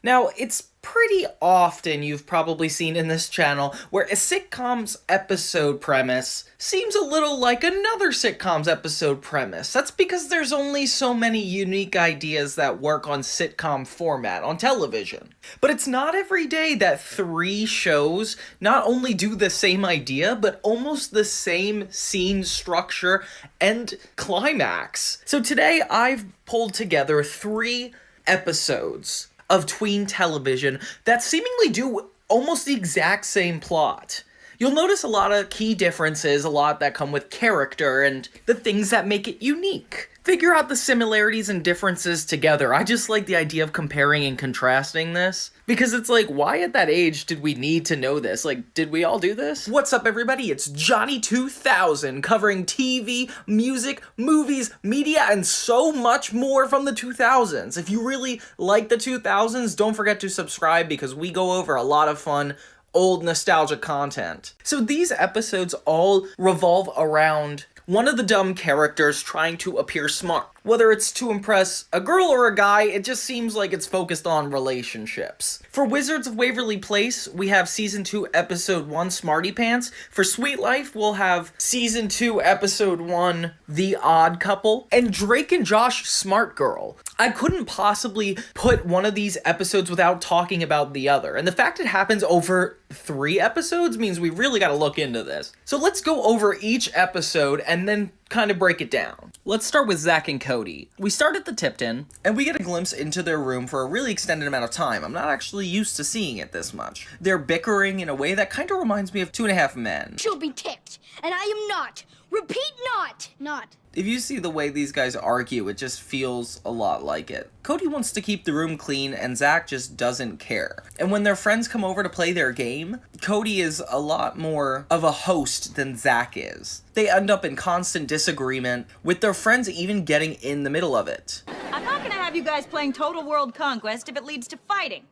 Now, it's pretty often you've probably seen in this channel where a sitcom's episode premise seems a little like another sitcom's episode premise. That's because there's only so many unique ideas that work on sitcom format on television. But it's not every day that 3 shows not only do the same idea, but almost the same scene structure and climax. So today I've pulled together 3 episodes of tween television that seemingly do almost the exact same plot. You'll notice a lot of key differences, a lot that come with character, and the things that make it unique. Figure out the similarities and differences together. I just like the idea of comparing and contrasting this, because it's like, why at that age did we need to know this? Like, did we all do this? What's up, everybody? It's Johnny 2000, covering TV, music, movies, media, and so much more from the 2000s. If you really like the 2000s, don't forget to subscribe, because we go over a lot of fun old nostalgic content. So these episodes all revolve around one of the dumb characters trying to appear smart. Whether it's to impress a girl or a guy, it just seems like it's focused on relationships. For Wizards of Waverly Place, we have Season 2, Episode 1, Smarty Pants. For Sweet Life, we'll have Season 2, Episode 1, The Odd Couple. And Drake and Josh, Smart Girl. I couldn't possibly put one of these episodes without talking about the other. And the fact it happens over 3 episodes means we really gotta look into this. So let's go over each episode and then kind of break it down. Let's start with Zac and Cody. We start at the Tipton, and we get a glimpse into their room for a really extended amount of time. I'm not actually used to seeing it this much. They're bickering in a way that kind of reminds me of 2.5 Men. She'll be ticked, and I am not. Repeat, not. Not. If you see the way these guys argue, it just feels a lot like it. Cody wants to keep the room clean, and Zac just doesn't care. And when their friends come over to play their game, Cody is a lot more of a host than Zac is. They end up in constant disagreement, with their friends even getting in the middle of it. I'm not gonna have you guys playing Total World Conquest if it leads to fighting.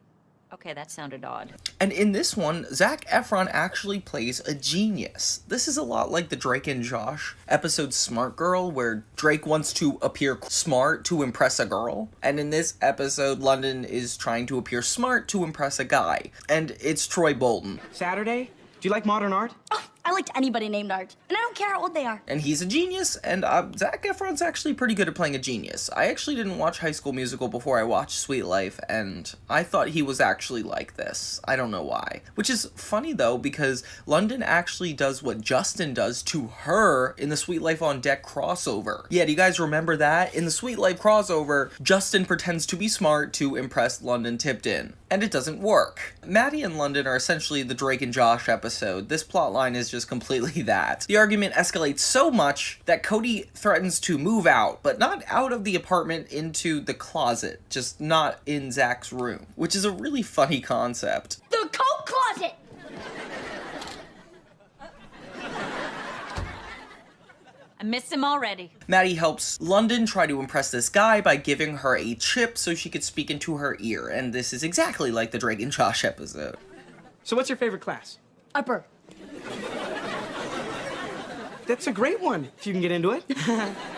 Okay, that sounded odd. And in this one, Zac Efron actually plays a genius. This is a lot like the Drake and Josh episode Smart Girl, where Drake wants to appear smart to impress a girl. And in this episode, London is trying to appear smart to impress a guy. And it's Troy Bolton. Saturday? Do you like modern art? Oh, I liked anybody named Art, and I don't care how old they are. And he's a genius, and Zac Efron's actually pretty good at playing a genius. I actually didn't watch High School Musical before I watched Sweet Life, and I thought he was actually like this. I don't know why. Which is funny, though, because London actually does what Justin does to her in the Sweet Life on Deck crossover. Yeah, do you guys remember that? In the Sweet Life crossover, Justin pretends to be smart to impress London Tipton. And it doesn't work. Maddie and London are essentially the Drake and Josh episode. This plotline is just completely that. The argument escalates so much that Cody threatens to move out, but not out of the apartment into the closet, just not in Zac's room, which is a really funny concept. The coat closet! I miss him already. Maddie helps London try to impress this guy by giving her a chip so she could speak into her ear, and this is exactly like the Drake and Josh episode. So what's your favorite class? Upper. That's a great one, if you can get into it.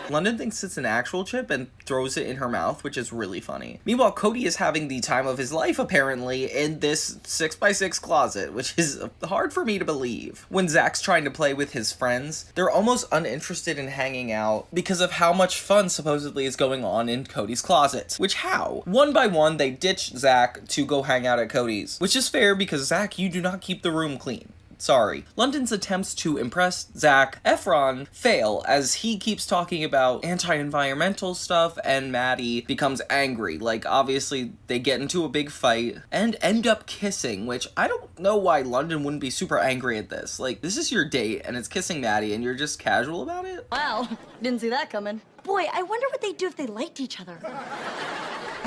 London thinks it's an actual chip and throws it in her mouth, which is really funny. Meanwhile, Cody is having the time of his life, apparently, in this 6x6 closet, which is hard for me to believe. When Zac's trying to play with his friends, they're almost uninterested in hanging out because of how much fun supposedly is going on in Cody's closet. Which how? One by one, they ditch Zac to go hang out at Cody's, which is fair because Zac, you do not keep the room clean. Sorry. London's attempts to impress Zac Efron fail as he keeps talking about anti-environmental stuff and Maddie becomes angry. Like, obviously, they get into a big fight and end up kissing, which I don't know why London wouldn't be super angry at this. Like, this is your date and it's kissing Maddie and you're just casual about it? Wow, didn't see that coming. Boy, I wonder what they'd do if they liked each other.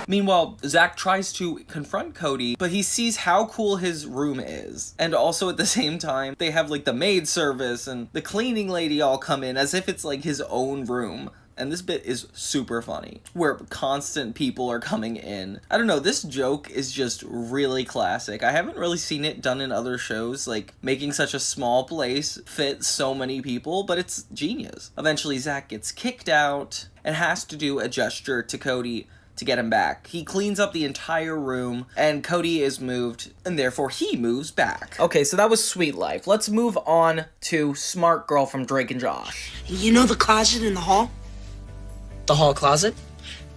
Meanwhile, Zac tries to confront Cody, but he sees how cool his room is. And also at the same time, they have like the maid service and the cleaning lady all come in as if it's like his own room. And this bit is super funny, where constant people are coming in. I don't know, this joke is just really classic. I haven't really seen it done in other shows, like making such a small place fit so many people, but it's genius. Eventually, Zac gets kicked out and has to do a gesture to Cody to get him back. He cleans up the entire room, and Cody is moved, and therefore he moves back. Okay, so that was Sweet Life. Let's move on to Smart Girl from Drake and Josh. You know the closet in the hall? The hall closet?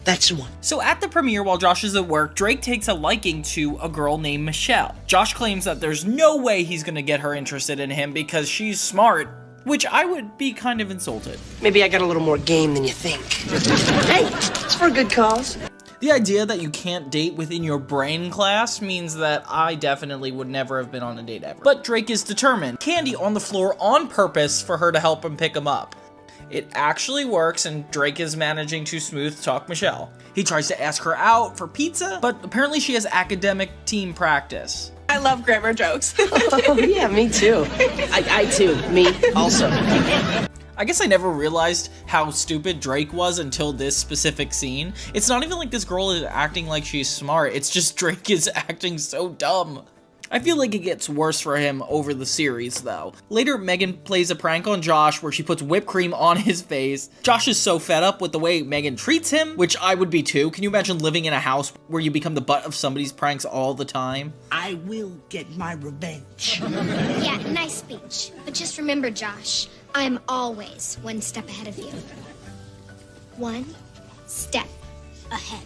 That's the one. So at the premiere, while Josh is at work, Drake takes a liking to a girl named Michelle. Josh claims that there's no way he's gonna get her interested in him because she's smart, which I would be kind of insulted. Maybe I got a little more game than you think. Hey, it's for a good cause. The idea that you can't date within your brain class means that I definitely would never have been on a date ever. But Drake is determined. Candy on the floor on purpose for her to help him pick him up. It actually works, and Drake is managing to smooth talk Michelle. He tries to ask her out for pizza, but apparently she has academic team practice. I love grammar jokes. Oh, yeah, me too. I too. Me also. I guess I never realized how stupid Drake was until this specific scene. It's not even like this girl is acting like she's smart, it's just Drake is acting so dumb. I feel like it gets worse for him over the series, though. Later, Megan plays a prank on Josh where she puts whipped cream on his face. Josh is so fed up with the way Megan treats him, which I would be too. Can you imagine living in a house where you become the butt of somebody's pranks all the time? I will get my revenge. Yeah, nice speech. But just remember, Josh, I'm always one step ahead of you. One step ahead.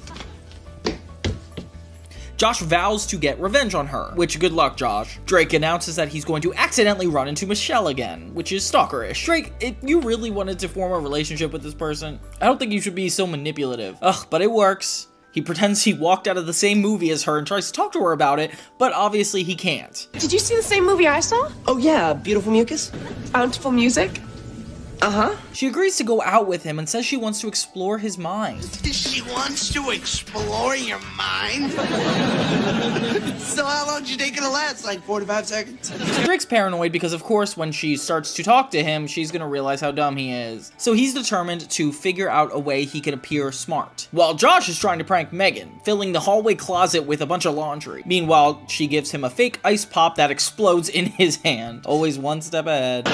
Josh vows to get revenge on her, which good luck, Josh. Drake announces that he's going to accidentally run into Michelle again, which is stalkerish. Drake, if you really wanted to form a relationship with this person, I don't think you should be so manipulative. Ugh, but it works. He pretends he walked out of the same movie as her and tries to talk to her about it, but obviously he can't. Did you see the same movie I saw? Oh, yeah, Beautiful Mucus? Bountiful Music? Uh-huh. She agrees to go out with him and says she wants to explore his mind. She wants to explore your mind? So how long do you think it'll last? Like 45 seconds? Drake's paranoid because, of course, when she starts to talk to him, she's gonna realize how dumb he is. So he's determined to figure out a way he can appear smart. While Josh is trying to prank Megan, filling the hallway closet with a bunch of laundry. Meanwhile, she gives him a fake ice pop that explodes in his hand. Always one step ahead.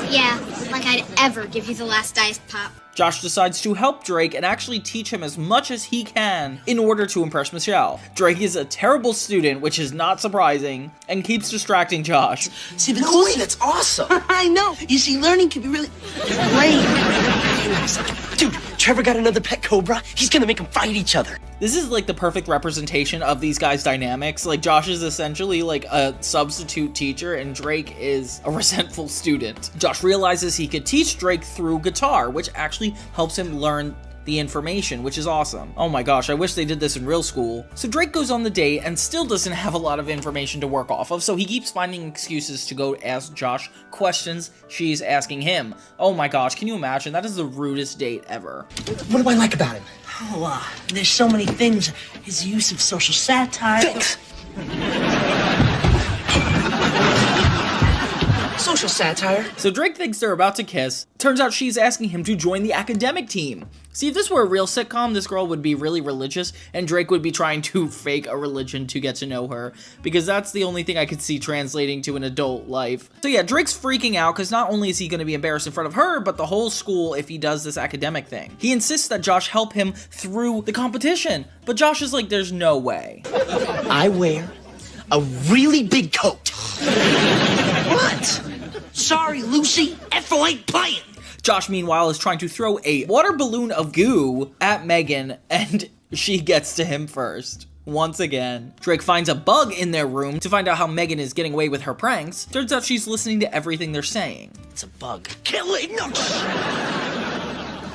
Yeah, like I'd ever give you the last ice pop. Josh decides to help Drake and actually teach him as much as he can in order to impress Michelle. Drake is a terrible student, which is not surprising, and keeps distracting Josh. See, the cool thing, that's awesome. I know. You see, learning can be really great. Dude, Trevor got another pet cobra. He's gonna make them fight each other. This is like the perfect representation of these guys' dynamics. Like, Josh is essentially like a substitute teacher and Drake is a resentful student. Josh realizes he could teach Drake through guitar, which actually helps him learn the information, which is awesome. Oh my gosh, I wish they did this in real school. So Drake goes on the date and still doesn't have a lot of information to work off of, so he keeps finding excuses to go ask Josh questions she's asking him. Oh my gosh, can you imagine? That is the rudest date ever. What do I like about him? Oh, there's so many things. His use of social satire. Thanks. Social satire. So Drake thinks they're about to kiss. Turns out she's asking him to join the academic team. See, if this were a real sitcom, this girl would be really religious, and Drake would be trying to fake a religion to get to know her, because that's the only thing I could see translating to an adult life. So yeah, Drake's freaking out, because not only is he going to be embarrassed in front of her, but the whole school if he does this academic thing. He insists that Josh help him through the competition, but Josh is like, there's no way. I wear a really big coat. What? Sorry, Lucy. Ethel ain't playing. Josh, meanwhile, is trying to throw a water balloon of goo at Megan, and she gets to him first. Once again. Drake finds a bug in their room to find out how Megan is getting away with her pranks. Turns out she's listening to everything they're saying. It's a bug. Kill it. No.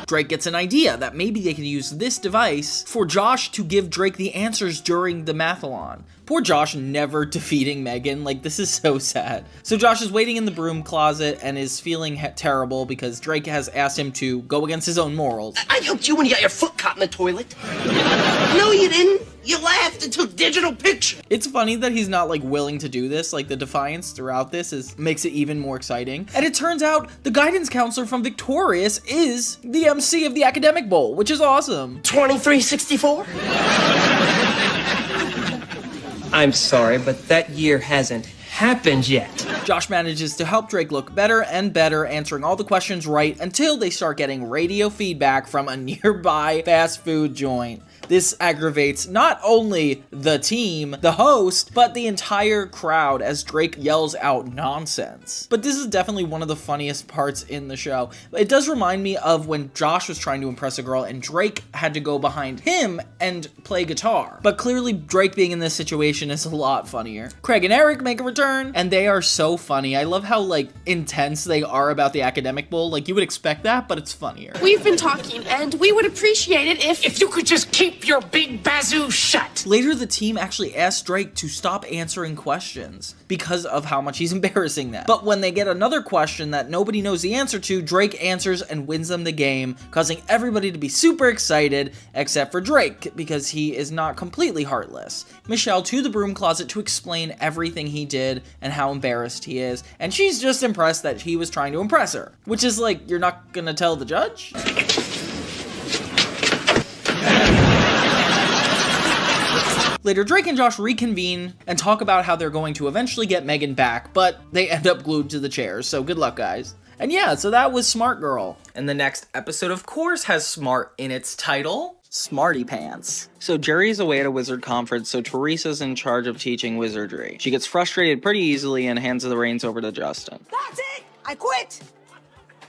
Drake gets an idea that maybe they can use this device for Josh to give Drake the answers during the mathalon. Poor Josh never defeating Megan, like this is so sad. So Josh is waiting in the broom closet and is feeling terrible because Drake has asked him to go against his own morals. I helped you when you got your foot caught in the toilet. No, you didn't. You laughed and took digital pictures. It's funny that he's not like willing to do this, like the defiance throughout this makes it even more exciting. And it turns out the guidance counselor from Victorious is the MC of the academic bowl, which is awesome. 2364? I'm sorry, but that year hasn't happened yet. Josh manages to help Drake look better and better, answering all the questions right until they start getting radio feedback from a nearby fast food joint. This aggravates not only the team, the host, but the entire crowd as Drake yells out nonsense. But this is definitely one of the funniest parts in the show. It does remind me of when Josh was trying to impress a girl and Drake had to go behind him and play guitar. But clearly Drake being in this situation is a lot funnier. Craig and Eric make a return, and they are so funny. I love how, like, intense they are about the academic bowl. Like, you would expect that, but it's funnier. We've been talking, and we would appreciate it if you could just keep your big bazoo shut. Later, the team actually asks Drake to stop answering questions because of how much he's embarrassing them. But when they get another question that nobody knows the answer to, Drake answers and wins them the game, causing everybody to be super excited, except for Drake, because he is not completely heartless. Michelle to the broom closet to explain everything he did and how embarrassed he is, and she's just impressed that he was trying to impress her. Which is like, you're not gonna tell the judge? Later, Drake and Josh reconvene and talk about how they're going to eventually get Megan back, but they end up glued to the chairs, so good luck, guys. And yeah, so that was Smart Girl. And the next episode, of course, has Smart in its title. Smarty Pants. So Jerry's away at a wizard conference, so Teresa's in charge of teaching wizardry. She gets frustrated pretty easily and hands the reins over to Justin. That's it! I quit!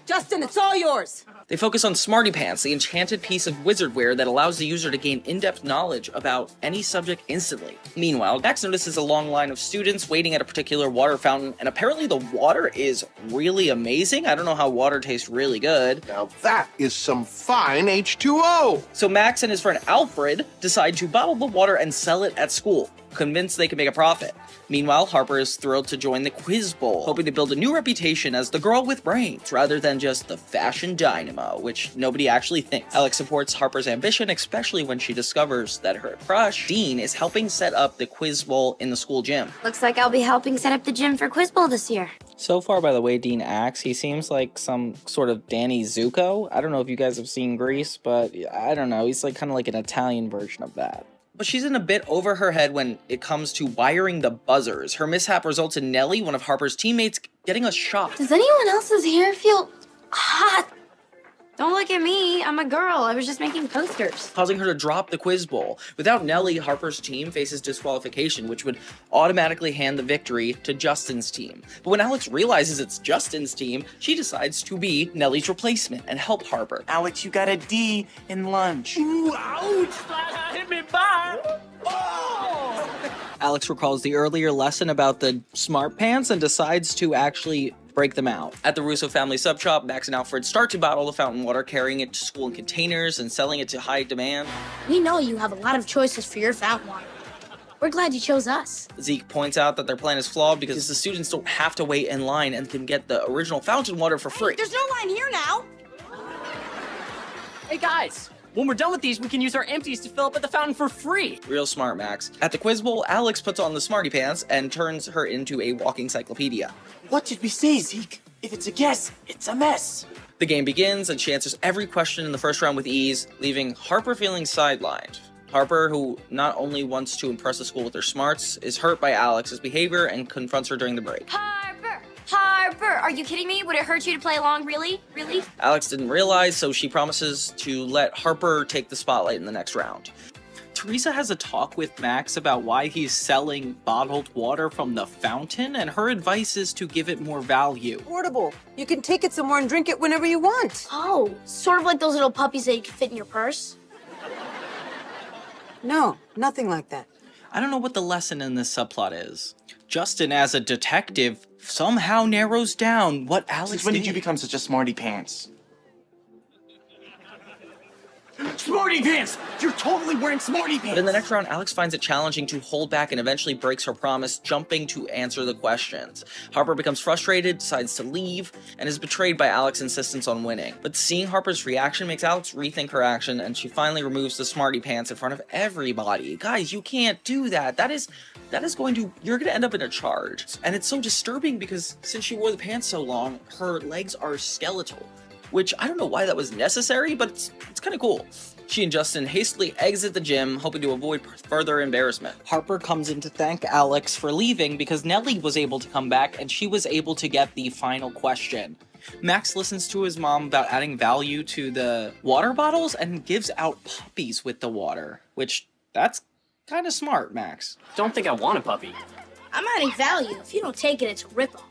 Justin, it's all yours! They focus on Smarty Pants, the enchanted piece of wizardware that allows the user to gain in-depth knowledge about any subject instantly. Meanwhile, Max notices a long line of students waiting at a particular water fountain, and apparently the water is really amazing. I don't know how water tastes really good. Now that is some fine H2O! So Max and his friend Alfred decide to bottle the water and sell it at school, convinced they can make a profit. Meanwhile, Harper is thrilled to join the Quiz Bowl, hoping to build a new reputation as the girl with brains, rather than just the fashion dynamo, which nobody actually thinks. Alex supports Harper's ambition, especially when she discovers that her crush, Dean, is helping set up the Quiz Bowl in the school gym. Looks like I'll be helping set up the gym for Quiz Bowl this year. So far, by the way Dean acts, he seems like some sort of Danny Zuko. I don't know if you guys have seen Grease, but I don't know, he's like kind of like an Italian version of that. But she's in a bit over her head when it comes to wiring the buzzers. Her mishap results in Nellie, one of Harper's teammates, getting a shock. Does anyone else's hair feel hot? Don't look at me. I'm a girl. I was just making posters. Causing her to drop the quiz bowl. Without Nellie, Harper's team faces disqualification, which would automatically hand the victory to Justin's team. But when Alex realizes it's Justin's team, she decides to be Nellie's replacement and help Harper. Alex, you got a D in lunch. Ooh, ouch! Hit me back! Oh! Alex recalls the earlier lesson about the smart pants and decides to actually break them out. At the Russo family sub shop, Max and Alfred start to bottle the fountain water, carrying it to school in containers and selling it to high demand. We know you have a lot of choices for your fountain water. We're glad you chose us. Zeke points out that their plan is flawed because the students don't have to wait in line and can get the original fountain water for free. Hey, there's no line here now. Hey guys, when we're done with these, we can use our empties to fill up at the fountain for free. Real smart, Max. At the quiz bowl, Alex puts on the Smarty Pants and turns her into a walking encyclopedia. What did we say, Zeke? If it's a guess, it's a mess. The game begins, and she answers every question in the first round with ease, leaving Harper feeling sidelined. Harper, who not only wants to impress the school with her smarts, is hurt by Alex's behavior and confronts her during the break. Harper, are you kidding me? Would it hurt you to play along? Really? Really? Alex didn't realize, so she promises to let Harper take the spotlight in the next round. Teresa has a talk with Max about why he's selling bottled water from the fountain, and her advice is to give it more value. Portable. You can take it somewhere and drink it whenever you want. Oh, sort of like those little puppies that you can fit in your purse? No, nothing like that. I don't know what the lesson in this subplot is. Justin, as a detective, somehow narrows down what Alex Since when did did. you become such a smarty pants? Smarty Pants! You're totally wearing Smarty Pants! But in the next round, Alex finds it challenging to hold back and eventually breaks her promise, jumping to answer the questions. Harper becomes frustrated, decides to leave, and is betrayed by Alex's insistence on winning. But seeing Harper's reaction makes Alex rethink her action, and she finally removes the Smarty Pants in front of everybody. Guys, you can't do that. You're gonna end up in a charge. And it's so disturbing because since she wore the pants so long, her legs are skeletal. Which, I don't know why that was necessary, but it's kind of cool. She and Justin hastily exit the gym, hoping to avoid further embarrassment. Harper comes in to thank Alex for leaving because Nellie was able to come back and she was able to get the final question. Max listens to his mom about adding value to the water bottles and gives out puppies with the water, which that's kind of smart, Max. Don't think I want a puppy. I'm adding value. If you don't take it, it's a ripoff.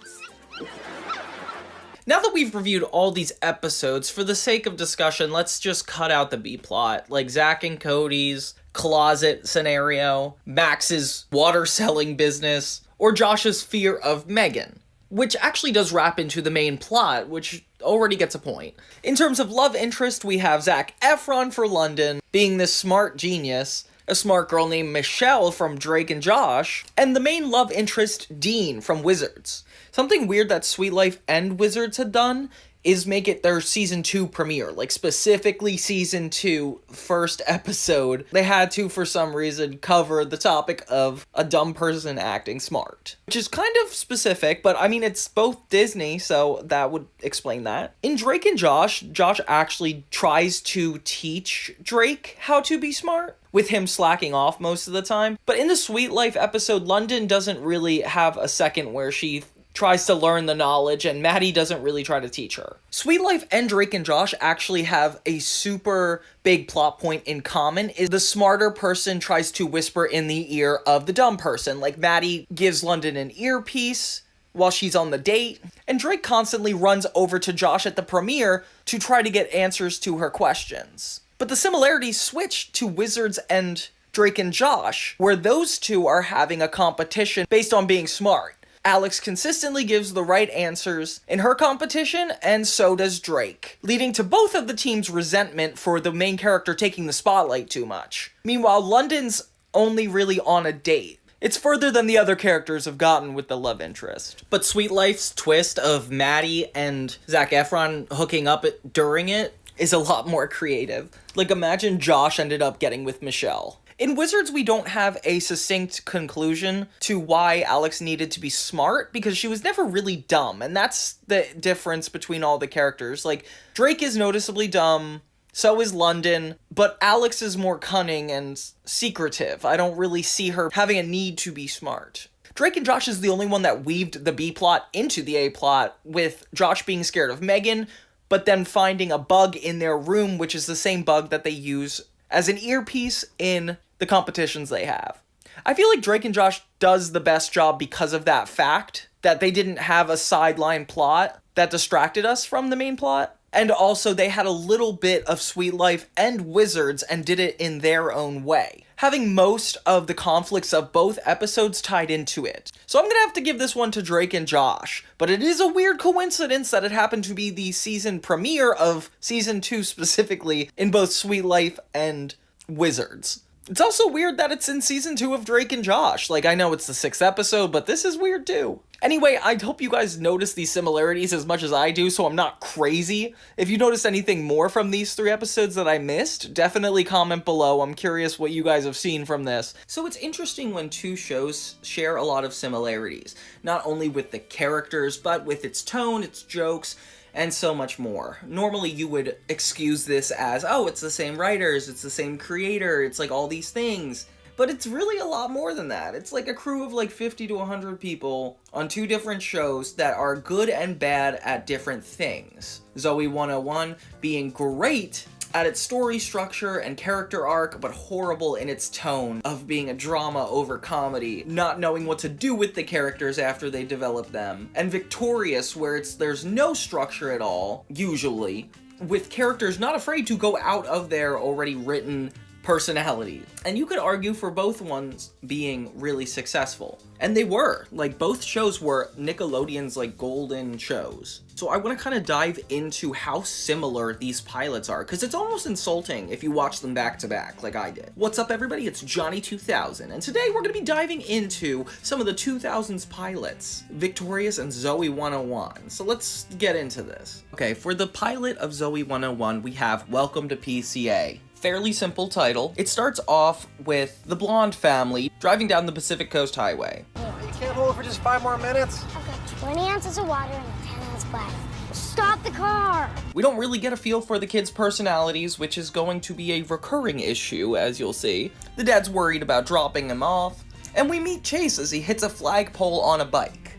Now that we've reviewed all these episodes, for the sake of discussion, let's just cut out the B-plot, like Zac and Cody's closet scenario, Max's water selling business, or Josh's fear of Megan, which actually does wrap into the main plot, which already gets a point. In terms of love interest, we have Zac Efron for London, being this smart genius, a smart girl named Michelle from Drake and Josh, and the main love interest, Dean, from Wizards. Something weird that Sweet Life and Wizards had done is make it their season 2 premiere, like specifically season 2 first episode. They had to, for some reason, cover the topic of a dumb person acting smart, which is kind of specific, but I mean, it's both Disney, so that would explain that. In Drake and Josh, Josh actually tries to teach Drake how to be smart, with him slacking off most of the time. But in the Sweet Life episode, London doesn't really have a second where she tries to learn the knowledge, and Maddie doesn't really try to teach her. Sweet Life and Drake and Josh actually have a super big plot point in common, is the smarter person tries to whisper in the ear of the dumb person. Like, Maddie gives London an earpiece while she's on the date, and Drake constantly runs over to Josh at the premiere to try to get answers to her questions. But the similarities switch to Wizards and Drake and Josh, where those two are having a competition based on being smart. Alex consistently gives the right answers in her competition, and so does Drake, leading to both of the teams' resentment for the main character taking the spotlight too much. Meanwhile, London's only really on a date. It's further than the other characters have gotten with the love interest. But Sweet Life's twist of Maddie and Zac Efron hooking up during it is a lot more creative. Like, imagine Josh ended up getting with Michelle. In Wizards, we don't have a succinct conclusion to why Alex needed to be smart, because she was never really dumb, and that's the difference between all the characters. Like, Drake is noticeably dumb, so is London, but Alex is more cunning and secretive. I don't really see her having a need to be smart. Drake and Josh is the only one that weaved the B-plot into the A-plot, with Josh being scared of Megan, but then finding a bug in their room, which is the same bug that they use as an earpiece in the competitions they have. I feel like Drake and Josh does the best job because of that fact, that they didn't have a sideline plot that distracted us from the main plot. And also, they had a little bit of Sweet Life and Wizards and did it in their own way, having most of the conflicts of both episodes tied into it. So I'm gonna have to give this one to Drake and Josh, but it is a weird coincidence that it happened to be the season premiere of season 2 specifically in both Sweet Life and Wizards. It's also weird that it's in season 2 of Drake and Josh. Like, I know it's the 6th episode, but this is weird too. Anyway, I hope you guys notice these similarities as much as I do, so I'm not crazy. If you noticed anything more from these 3 episodes that I missed, definitely comment below. I'm curious what you guys have seen from this. So it's interesting when 2 shows share a lot of similarities, not only with the characters, but with its tone, its jokes, and so much more. Normally you would excuse this as, oh, it's the same writers, it's the same creator, it's like all these things. But it's really a lot more than that. It's like a crew of like 50 to 100 people on 2 different shows that are good and bad at different things. Zoey 101 being great at its story structure and character arc, but horrible in its tone of being a drama over comedy, not knowing what to do with the characters after they develop them. And Victorious, where there's no structure at all, usually, with characters not afraid to go out of their already written personality. And you could argue for both ones being really successful. And they were. Like, both shows were Nickelodeon's, like, golden shows. So I want to kind of dive into how similar these pilots are, because it's almost insulting if you watch them back to back, like I did. What's up, everybody? It's Johnny 2000, and today we're going to be diving into some of the 2000s pilots, Victorious and Zoey 101. So let's get into this. Okay, for the pilot of Zoey 101, we have Welcome to PCA. Fairly simple title. It starts off with the blonde family driving down the Pacific Coast Highway. You can't hold it for just 5 more minutes? I've got 20 ounces of water and 10 ounces black. Stop the car! We don't really get a feel for the kids' personalities, which is going to be a recurring issue, as you'll see. The dad's worried about dropping him off, and we meet Chase as he hits a flagpole on a bike.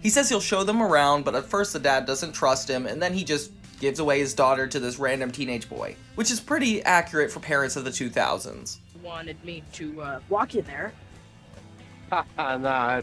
He says he'll show them around, but at first the dad doesn't trust him, and then he just gives away his daughter to this random teenage boy, which is pretty accurate for parents of the 2000s. Wanted me to walk you there. No,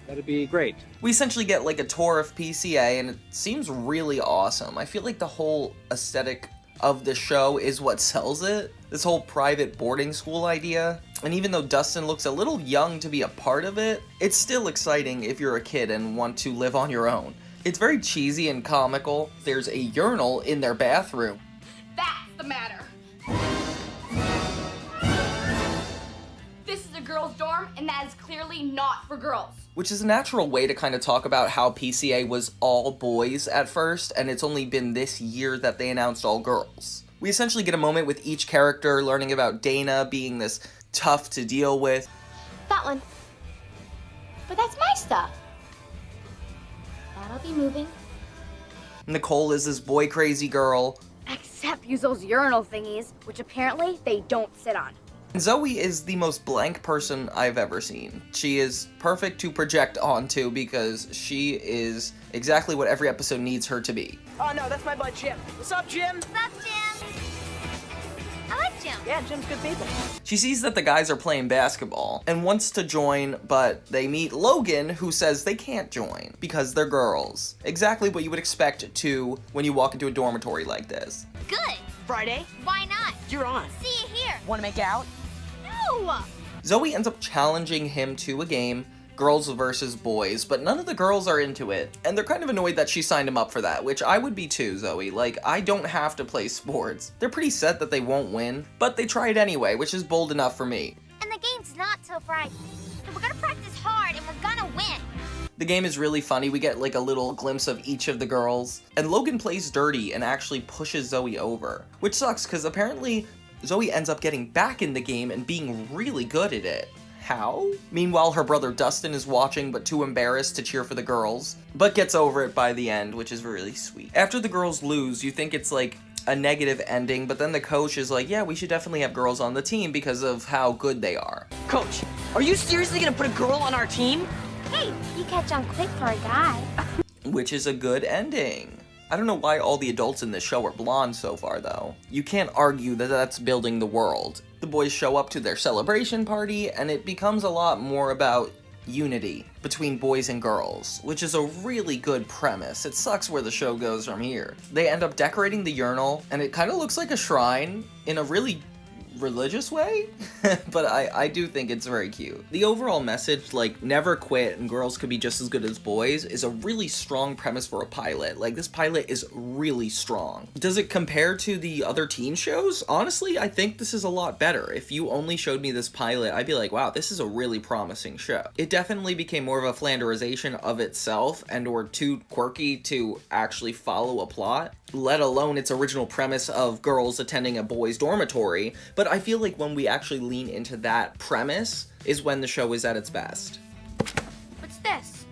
that'd be great. We essentially get like a tour of PCA, and it seems really awesome. I feel like the whole aesthetic of the show is what sells it. This whole private boarding school idea. And even though Dustin looks a little young to be a part of it, it's still exciting if you're a kid and want to live on your own. It's very cheesy and comical. There's a urinal in their bathroom. That's the matter. This is a girls' dorm, and that is clearly not for girls. Which is a natural way to kind of talk about how PCA was all boys at first, and it's only been this year that they announced all girls. We essentially get a moment with each character learning about Dana being this tough to deal with. That one. But that's my stuff. That'll be moving. Nicole is this boy crazy girl. Except use those urinal thingies, which apparently they don't sit on. And Zoey is the most blank person I've ever seen. She is perfect to project onto because she is exactly what every episode needs her to be. Oh no, that's my bud Jim. What's up, Jim? What's up, Jim? I like Jim. Yeah, Jim's good people. She sees that the guys are playing basketball and wants to join, but they meet Logan, who says they can't join because they're girls. Exactly what you would expect to when you walk into a dormitory like this. Good. Friday? Why not? You're on. See you here. Wanna make out? No. Zoey ends up challenging him to a game, girls versus boys, but none of the girls are into it, and they're kind of annoyed that she signed him up for that, which I would be too, Zoey. Like, I don't have to play sports. They're pretty set that they won't win, but they try it anyway, which is bold enough for me. And the game's not till Friday. So we're gonna practice hard and we're gonna win. The game is really funny. We get like a little glimpse of each of the girls, and Logan plays dirty and actually pushes Zoey over, which sucks because apparently Zoey ends up getting back in the game and being really good at it. How? Meanwhile, her brother Dustin is watching but too embarrassed to cheer for the girls, but gets over it by the end, which is really sweet. After the girls lose, you think it's like a negative ending, but then the coach is like, yeah, we should definitely have girls on the team because of how good they are. Coach, are you seriously gonna put a girl on our team? Hey, you catch on quick for a guy. Which is a good ending. I don't know why all the adults in this show are blonde so far, though. You can't argue that that's building the world. The boys show up to their celebration party, and it becomes a lot more about unity between boys and girls, which is a really good premise. It sucks where the show goes from here. They end up decorating the urinal, and it kind of looks like a shrine in a really religious way, but I do think it's very cute. The overall message, like never quit and girls could be just as good as boys, is a really strong premise for a pilot. Like, this pilot is really strong. Does it compare to the other teen shows? Honestly, I think this is a lot better. If you only showed me this pilot, I'd be like, wow, this is a really promising show. It definitely became more of a Flanderization of itself and or too quirky to actually follow a plot, let alone its original premise of girls attending a boys' dormitory. But I feel like when we actually lean into that premise is when the show is at its best. What's this?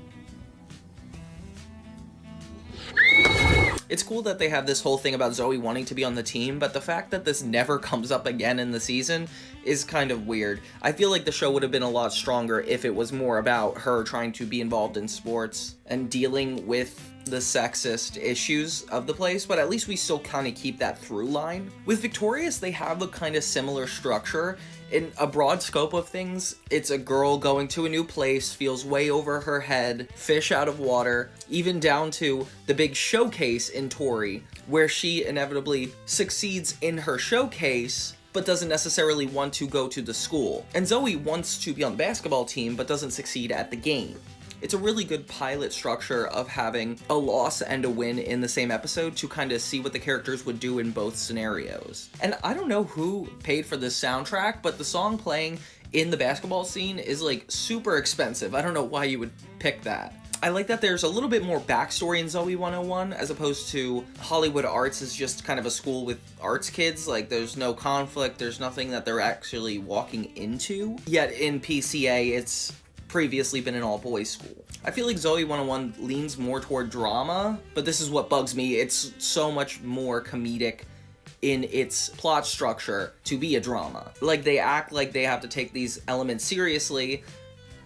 It's cool that they have this whole thing about Zoey wanting to be on the team, but the fact that this never comes up again in the season is kind of weird. I feel like the show would have been a lot stronger if it was more about her trying to be involved in sports and dealing with the sexist issues of the place, but at least we still kind of keep that through line. With Victorious, they have a kind of similar structure. In a broad scope of things, it's a girl going to a new place, feels way over her head, fish out of water, even down to the big showcase in Tori, where she inevitably succeeds in her showcase, but doesn't necessarily want to go to the school. And Zoey wants to be on the basketball team, but doesn't succeed at the game. It's a really good pilot structure of having a loss and a win in the same episode to kind of see what the characters would do in both scenarios. And I don't know who paid for this soundtrack, but the song playing in the basketball scene is like super expensive. I don't know why you would pick that. I like that there's a little bit more backstory in Zoey 101 as opposed to Hollywood Arts is just kind of a school with arts kids. Like, there's no conflict, there's nothing that they're actually walking into. Yet in PCA, it's previously been an all-boys school. I feel like Zoey 101 leans more toward drama, but this is what bugs me. It's so much more comedic in its plot structure to be a drama. Like, they act like they have to take these elements seriously,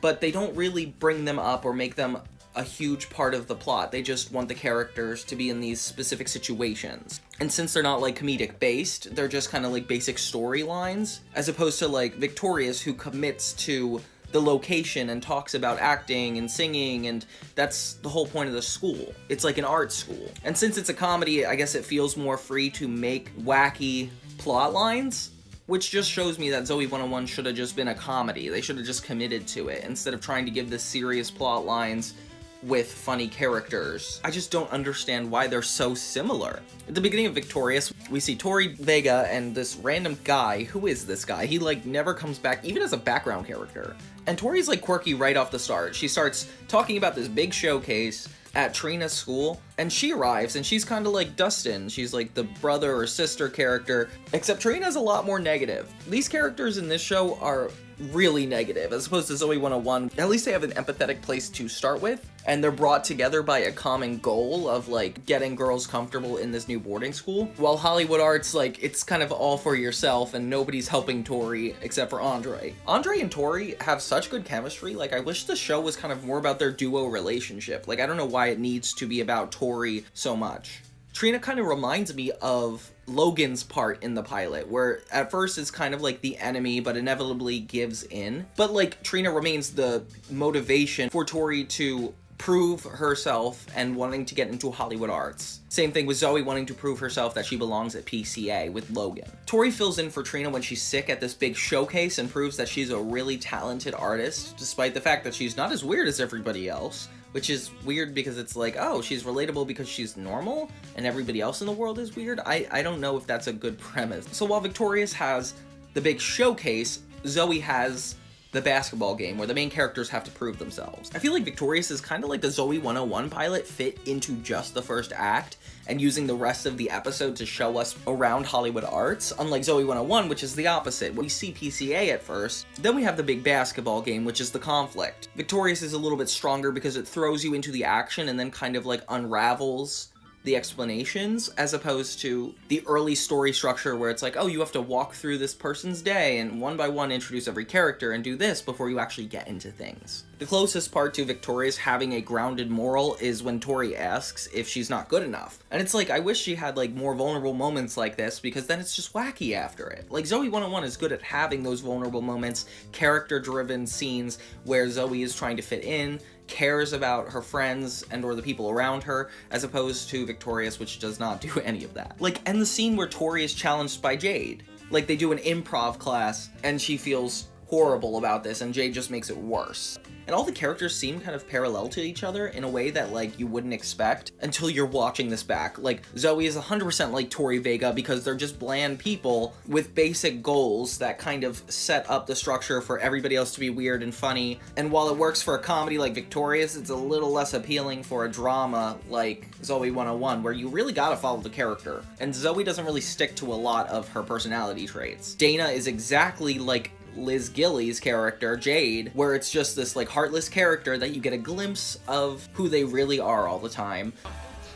but they don't really bring them up or make them a huge part of the plot. They just want the characters to be in these specific situations. And since they're not like comedic based, they're just kind of like basic storylines, as opposed to like Victorious, who commits to the location and talks about acting and singing, and that's the whole point of the school. It's like an art school. And since it's a comedy, I guess it feels more free to make wacky plot lines, which just shows me that Zoey 101 should have just been a comedy. They should have just committed to it instead of trying to give the serious plot lines with funny characters. I just don't understand why they're so similar. At the beginning of Victorious, we see Tori Vega and this random guy. Who is this guy? He like never comes back, even as a background character. And Tori's like quirky right off the start. She starts talking about this big showcase at Trina's school, and she arrives, and she's kind of like Dustin. She's like the brother or sister character, except Trina's a lot more negative. These characters in this show are really negative, as opposed to Zoey 101. At least they have an empathetic place to start with, and they're brought together by a common goal of like getting girls comfortable in this new boarding school. While Hollywood Arts, like, it's kind of all for yourself, and nobody's helping Tori except for Andre. Andre and Tori have such good chemistry. Like, I wish the show was kind of more about their duo relationship. Like, I don't know why it needs to be about Tori so much. Trina kind of reminds me of Logan's part in the pilot, where at first it's kind of like the enemy, but inevitably gives in. But like, Trina remains the motivation for Tori to prove herself and wanting to get into Hollywood Arts. Same thing with Zoey wanting to prove herself that she belongs at PCA with Logan. Tori fills in for Trina when she's sick at this big showcase and proves that she's a really talented artist, despite the fact that she's not as weird as everybody else. Which is weird because it's like, oh, she's relatable because she's normal and everybody else in the world is weird. I don't know if that's a good premise. So while Victorious has the big showcase, Zoey has the basketball game where the main characters have to prove themselves. I feel like Victorious is kind of like the Zoey 101 pilot fit into just the first act and using the rest of the episode to show us around Hollywood Arts, unlike Zoey 101, which is the opposite. We see PCA at first, then we have the big basketball game, which is the conflict. Victorious is a little bit stronger because it throws you into the action and then kind of like unravels the explanations, as opposed to the early story structure where it's like, oh, you have to walk through this person's day and one by one introduce every character and do this before you actually get into things. The closest part to Victorious having a grounded moral is when Tori asks if she's not good enough. And it's like, I wish she had like more vulnerable moments like this, because then it's just wacky after it. Like, Zoey 101 is good at having those vulnerable moments, character-driven scenes where Zoey is trying to fit in, cares about her friends and or the people around her, as opposed to Victorious, which does not do any of that. Like, and the scene where Tori is challenged by Jade. Like, they do an improv class and she feels horrible about this and Jade just makes it worse. And all the characters seem kind of parallel to each other in a way that, like, you wouldn't expect until you're watching this back. Like, Zoey is 100% like Tori Vega because they're just bland people with basic goals that kind of set up the structure for everybody else to be weird and funny. And while it works for a comedy like Victorious, it's a little less appealing for a drama like Zoey 101, where you really gotta follow the character. And Zoey doesn't really stick to a lot of her personality traits. Dana is exactly like Liz Gilly's character, Jade, where it's just this like heartless character that you get a glimpse of who they really are all the time.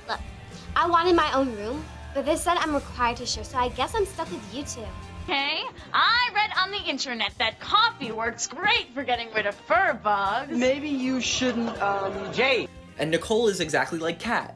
Look, I wanted my own room, but this said I'm required to share, so I guess I'm stuck with you two. Hey, I read on the internet that coffee works great for getting rid of fur bugs. Maybe you shouldn't, Jade. And Nicole is exactly like Kat,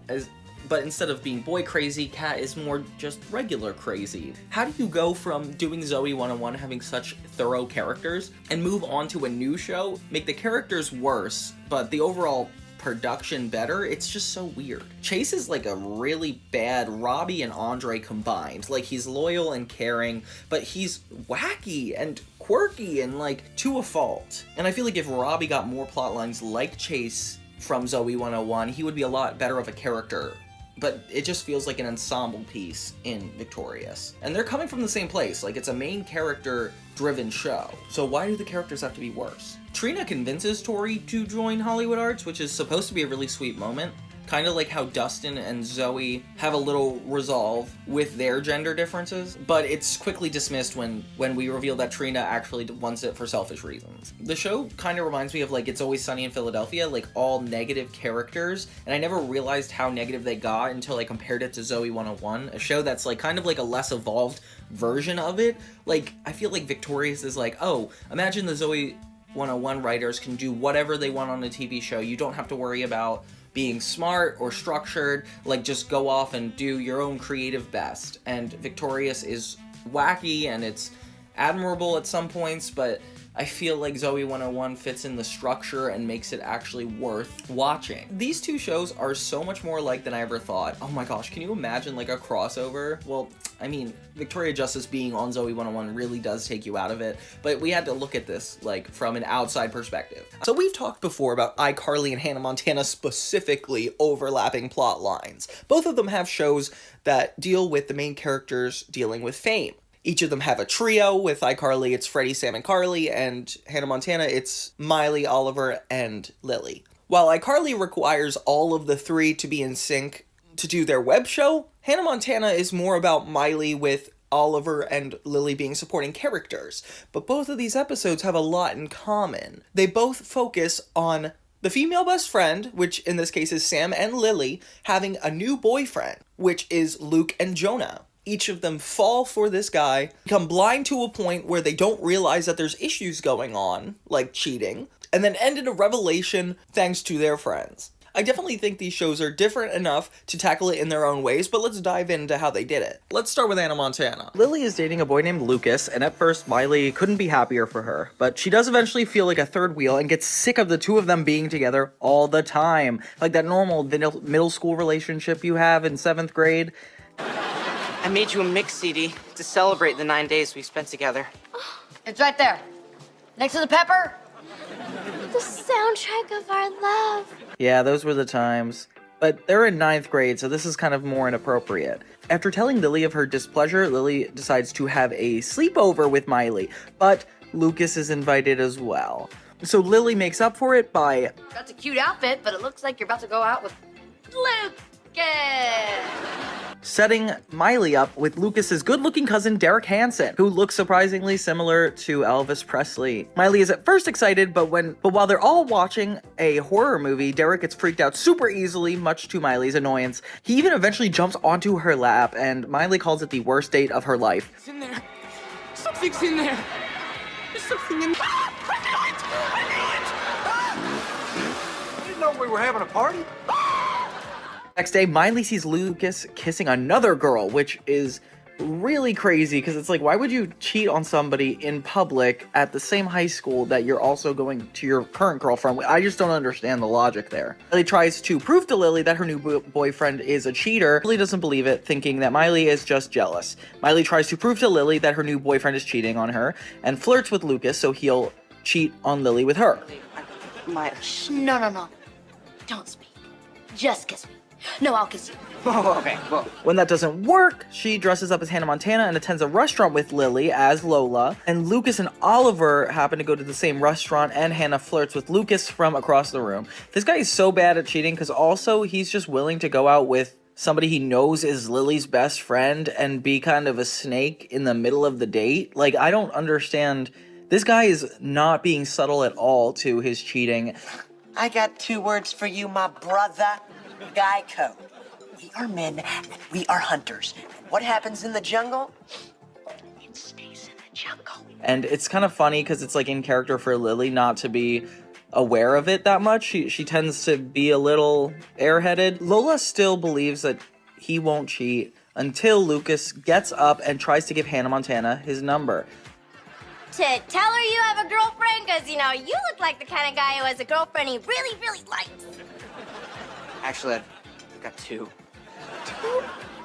but instead of being boy crazy, Kat is more just regular crazy. How do you go from doing Zoey 101 having such thorough characters and move on to a new show, make the characters worse, but the overall production better? It's just so weird. Chase is like a really bad Robbie and Andre combined. Like, he's loyal and caring, but he's wacky and quirky and like to a fault. And I feel like if Robbie got more plot lines like Chase from Zoey 101, he would be a lot better of a character. But it just feels like an ensemble piece in Victorious. And they're coming from the same place, like it's a main character-driven show. So why do the characters have to be worse? Trina convinces Tori to join Hollywood Arts, which is supposed to be a really sweet moment. Kind of like how Dustin and Zoey have a little resolve with their gender differences, but it's quickly dismissed when we reveal that Trina actually wants it for selfish reasons. The show kind of reminds me of like It's Always Sunny in Philadelphia, like all negative characters, and I never realized how negative they got until I compared it to Zoey 101, a show that's like kind of like a less evolved version of it. Like, I feel like Victorious is like, oh, imagine the Zoey 101 writers can do whatever they want on a TV show. You don't have to worry about being smart or structured, like just go off and do your own creative best. And Victorious is wacky and it's admirable at some points, but I feel like Zoey 101 fits in the structure and makes it actually worth watching. These two shows are so much more alike than I ever thought. Oh my gosh, can you imagine like a crossover? Well, I mean, Victoria Justice being on Zoey 101 really does take you out of it, but we had to look at this like from an outside perspective. So we've talked before about iCarly and Hannah Montana specifically overlapping plot lines. Both of them have shows that deal with the main characters dealing with fame. Each of them have a trio. With iCarly, it's Freddie, Sam, and Carly, and Hannah Montana, it's Miley, Oliver, and Lily. While iCarly requires all of the three to be in sync to do their web show, Hannah Montana is more about Miley with Oliver and Lily being supporting characters. But both of these episodes have a lot in common. They both focus on the female best friend, which in this case is Sam and Lily, having a new boyfriend, which is Luke and Jonah. Each of them fall for this guy, become blind to a point where they don't realize that there's issues going on, like cheating, and then end in a revelation thanks to their friends. I definitely think these shows are different enough to tackle it in their own ways, but let's dive into how they did it. Let's start with Hannah Montana. Lily is dating a boy named Lucas, and at first Miley couldn't be happier for her, but she does eventually feel like a third wheel and gets sick of the two of them being together all the time. Like that normal middle school relationship you have in 7th grade. I made you a mix CD to celebrate the 9 days we spent together. It's right there. Next to the pepper. The soundtrack of our love. Yeah, those were the times. But they're in 9th grade, so this is kind of more inappropriate. After telling Lily of her displeasure, Lily decides to have a sleepover with Miley, but Lucas is invited as well. So Lily makes up for it by... That's a cute outfit, but it looks like you're about to go out with Lucas. setting Miley up with Lucas's good-looking cousin Derek Hansen, who looks surprisingly similar to Elvis Presley. Miley is at first excited, but while they're all watching a horror movie, Derek gets freaked out super easily, much to Miley's annoyance. He even eventually jumps onto her lap, and Miley calls it the worst date of her life. It's in there. Something's in there. There's something in there. I didn't know we were having a party. Next day, Miley sees Lucas kissing another girl, which is really crazy because it's like, why would you cheat on somebody in public at the same high school that you're also going to your current girlfriend? I just don't understand the logic there. Miley tries to prove to Lily that her new boyfriend is a cheater. Lily doesn't believe it, thinking that Miley is just jealous. Miley tries to prove to Lily that her new boyfriend is cheating on her and flirts with Lucas so he'll cheat on Lily with her. No. Don't speak. Just kiss me. No, I'll kiss you. Oh, okay, well. When that doesn't work, she dresses up as Hannah Montana and attends a restaurant with Lily as Lola. And Lucas and Oliver happen to go to the same restaurant, and Hannah flirts with Lucas from across the room. This guy is so bad at cheating because also he's just willing to go out with somebody he knows is Lily's best friend and be kind of a snake in the middle of the date. Like, I don't understand. This guy is not being subtle at all to his cheating. I got 2 words for you, my brother. Guy code. We are men and we are hunters. And what happens in the jungle? It stays in the jungle. And it's kind of funny because it's like in character for Lily not to be aware of it that much. She tends to be a little airheaded. Lola still believes that he won't cheat until Lucas gets up and tries to give Hannah Montana his number. To tell her you have a girlfriend, because, you look like the kind of guy who has a girlfriend he really, really likes. Actually, I've got 2.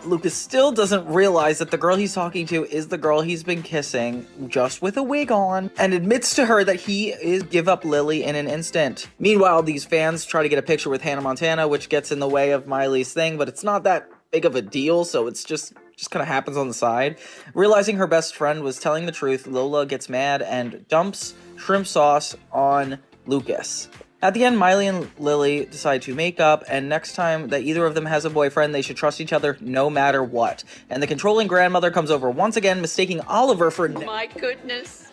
Lucas still doesn't realize that the girl he's talking to is the girl he's been kissing, just with a wig on, and admits to her that he is give up Lily in an instant. Meanwhile, these fans try to get a picture with Hannah Montana, which gets in the way of Miley's thing, but it's not that big of a deal, so it's just kind of happens on the side. Realizing her best friend was telling the truth, Lola gets mad and dumps shrimp sauce on Lucas. At the end, Miley and Lily decide to make up, and next time that either of them has a boyfriend, they should trust each other no matter what. And the controlling grandmother comes over once again, mistaking Oliver for... My goodness,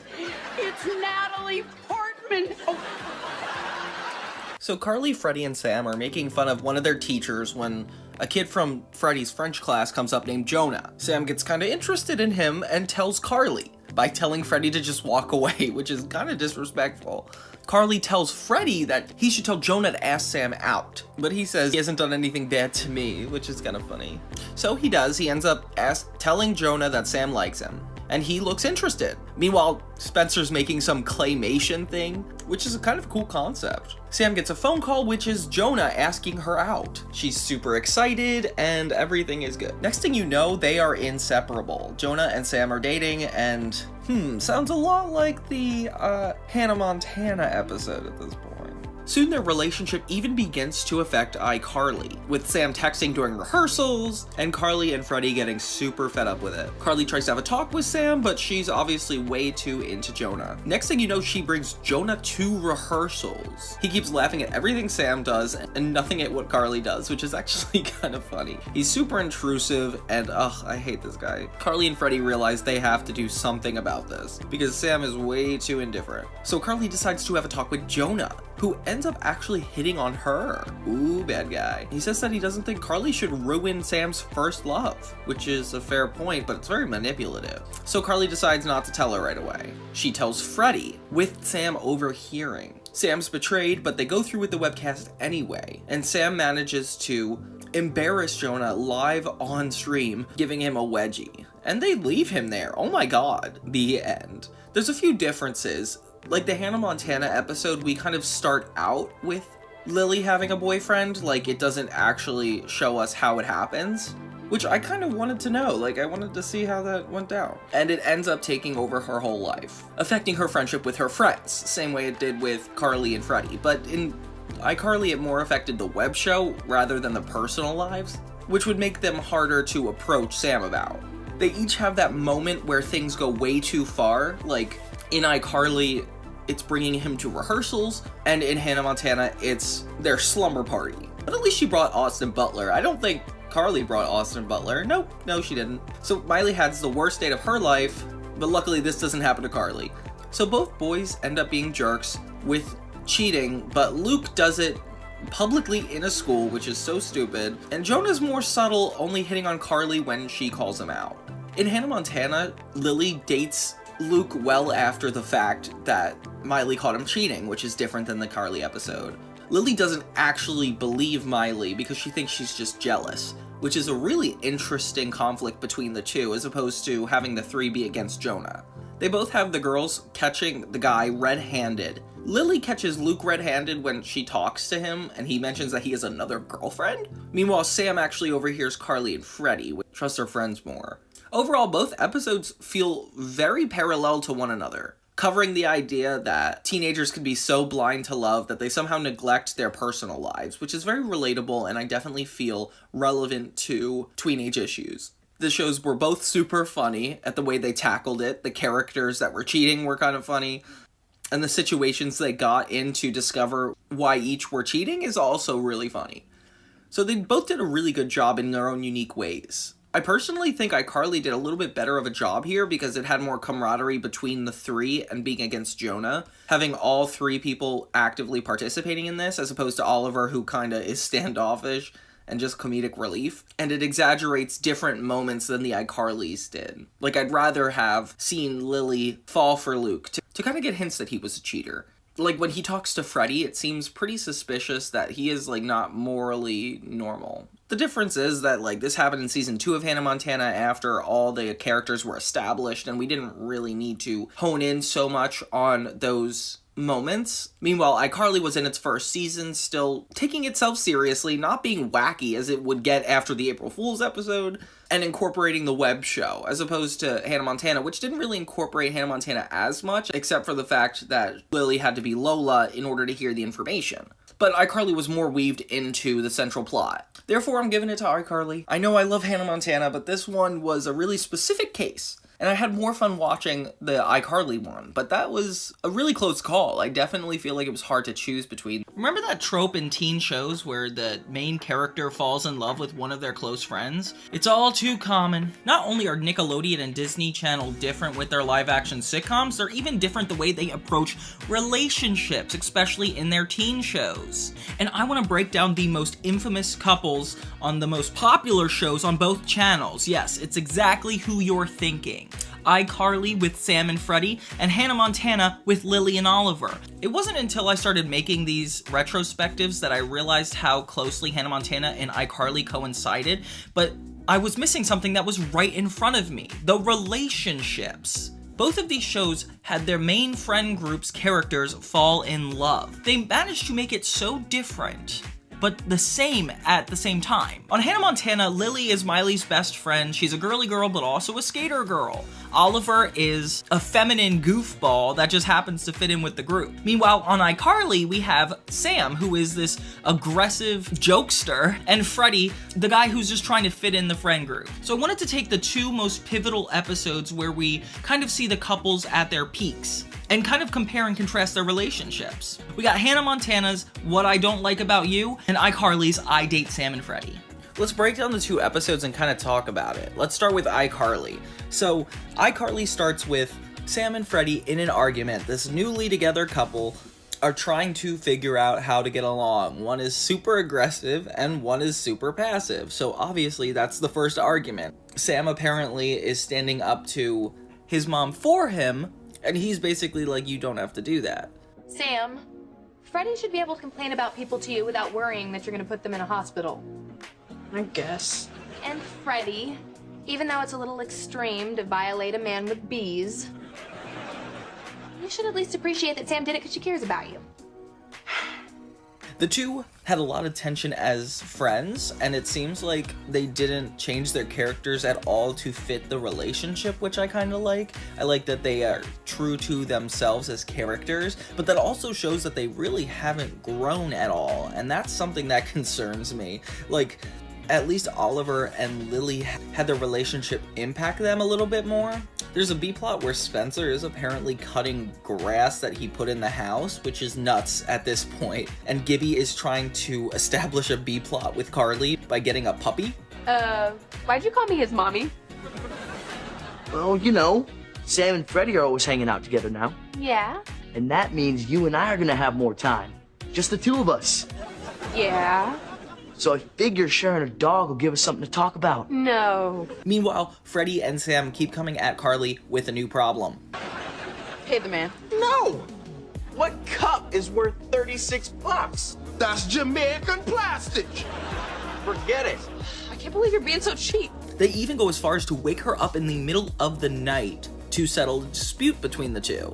it's Natalie Portman. Oh. So Carly, Freddie, and Sam are making fun of one of their teachers when a kid from Freddie's French class comes up named Jonah. Sam gets kind of interested in him and tells Carly. by telling Freddie to just walk away, which is kind of disrespectful. Carly tells Freddie that he should tell Jonah to ask Sam out, but he says he hasn't done anything bad to me, which is kind of funny. So he does. He ends up telling Jonah that Sam likes him, and he looks interested. Meanwhile, Spencer's making some claymation thing, which is a kind of cool concept. Sam gets a phone call, which is Jonah asking her out. She's super excited, and everything is good. Next thing you know, they are inseparable. Jonah and Sam are dating, and sounds a lot like the Hannah Montana episode at this point. Soon their relationship even begins to affect iCarly, with Sam texting during rehearsals, and Carly and Freddie getting super fed up with it. Carly tries to have a talk with Sam, but she's obviously way too into Jonah. Next thing you know, she brings Jonah to rehearsals. He keeps laughing at everything Sam does and nothing at what Carly does, which is actually kind of funny. He's super intrusive, and I hate this guy. Carly and Freddie realize they have to do something about this, because Sam is way too indifferent. So Carly decides to have a talk with Jonah, who ends up actually hitting on her. Ooh, bad guy. He says that he doesn't think Carly should ruin Sam's first love, which is a fair point, but it's very manipulative. So Carly decides not to tell her right away. She tells Freddie, with Sam overhearing. Sam's betrayed, but they go through with the webcast anyway, and Sam manages to embarrass Jonah live on stream, giving him a wedgie. And they leave him there. Oh my god. The end. There's a few differences. Like the Hannah Montana episode, we kind of start out with Lily having a boyfriend, like it doesn't actually show us how it happens, which I kind of wanted to know, like I wanted to see how that went down. And it ends up taking over her whole life, affecting her friendship with her friends, same way it did with Carly and Freddie, but in iCarly it more affected the web show rather than the personal lives, which would make them harder to approach Sam about. They each have that moment where things go way too far, like in iCarly, it's bringing him to rehearsals, and in Hannah Montana, it's their slumber party. But at least she brought Austin Butler. I don't think Carly brought Austin Butler. Nope, no she didn't. So Miley has the worst date of her life, but luckily this doesn't happen to Carly. So both boys end up being jerks with cheating, but Luke does it publicly in a school, which is so stupid, and Jonah's more subtle, only hitting on Carly when she calls him out. In Hannah Montana, Lily dates Luke well after the fact that Miley caught him cheating, which is different than the Carly episode. Lily doesn't actually believe Miley because she thinks she's just jealous, which is a really interesting conflict between the two, as opposed to having the three be against Jonah. They both have the girls catching the guy red-handed. Lily catches Luke red-handed when she talks to him, and he mentions that he has another girlfriend. Meanwhile, Sam actually overhears Carly and Freddie, which trust their friends more. Overall, both episodes feel very parallel to one another, covering the idea that teenagers can be so blind to love that they somehow neglect their personal lives, which is very relatable and I definitely feel relevant to teenage issues. The shows were both super funny at the way they tackled it. The characters that were cheating were kind of funny, and the situations they got in to discover why each were cheating is also really funny. So they both did a really good job in their own unique ways. I personally think iCarly did a little bit better of a job here because it had more camaraderie between the three and being against Jonah, having all three people actively participating in this, as opposed to Oliver, who kinda is standoffish and just comedic relief, and it exaggerates different moments than the iCarlys did. Like, I'd rather have seen Lily fall for Luke to kind of get hints that he was a cheater. Like, when he talks to Freddie, it seems pretty suspicious that he is, like, not morally normal. The difference is that, like, this happened in season 2 of Hannah Montana after all the characters were established, and we didn't really need to hone in so much on those moments. Meanwhile, iCarly was in its first season, still taking itself seriously, not being wacky as it would get after the April Fool's episode, and incorporating the web show, as opposed to Hannah Montana, which didn't really incorporate Hannah Montana as much, except for the fact that Lily had to be Lola in order to hear the information. But iCarly was more weaved into the central plot. Therefore, I'm giving it to iCarly. I know I love Hannah Montana, but this one was a really specific case. And I had more fun watching the iCarly one, but that was a really close call. I definitely feel like it was hard to choose between. Remember that trope in teen shows where the main character falls in love with one of their close friends? It's all too common. Not only are Nickelodeon and Disney Channel different with their live-action sitcoms, they're even different the way they approach relationships, especially in their teen shows. And I want to break down the most infamous couples on the most popular shows on both channels. Yes, it's exactly who you're thinking. iCarly with Sam and Freddie, and Hannah Montana with Lily and Oliver. It wasn't until I started making these retrospectives that I realized how closely Hannah Montana and iCarly coincided, but I was missing something that was right in front of me: the relationships. Both of these shows had their main friend group's characters fall in love. They managed to make it so different, but the same at the same time. On Hannah Montana, Lily is Miley's best friend. She's a girly girl, but also a skater girl. Oliver is a feminine goofball that just happens to fit in with the group. Meanwhile, on iCarly, we have Sam, who is this aggressive jokester, and Freddie, the guy who's just trying to fit in the friend group. So I wanted to take the two most pivotal episodes where we kind of see the couples at their peaks and kind of compare and contrast their relationships. We got Hannah Montana's What I Don't Like About You and iCarly's iDate Sam and Freddie. Let's break down the two episodes and kind of talk about it. Let's start with iCarly. So iCarly starts with Sam and Freddie in an argument. This newly together couple are trying to figure out how to get along. One is super aggressive and one is super passive. So obviously that's the first argument. Sam apparently is standing up to his mom for him, and he's basically like, you don't have to do that. Sam, Freddie should be able to complain about people to you without worrying that you're gonna put them in a hospital. I guess. And Freddie, even though it's a little extreme to violate a man with bees, you should at least appreciate that Sam did it because she cares about you. The two had a lot of tension as friends, and it seems like they didn't change their characters at all to fit the relationship, which I kind of like. I like that they are true to themselves as characters, but that also shows that they really haven't grown at all, and that's something that concerns me. Like, at least Oliver and Lily had their relationship impact them a little bit more. There's a B-plot where Spencer is apparently cutting grass that he put in the house, which is nuts at this point. And Gibby is trying to establish a B-plot with Carly by getting a puppy. Why'd you call me his mommy? Well, you know, Sam and Freddie are always hanging out together now. Yeah? And that means you and I are gonna have more time. Just the two of us. Yeah? So I figure sharing a dog will give us something to talk about. No. Meanwhile, Freddie and Sam keep coming at Carly with a new problem. Pay the man. No! What cup is worth 36 bucks? That's Jamaican plastic. Forget it. I can't believe you're being so cheap. They even go as far as to wake her up in the middle of the night to settle a dispute between the two.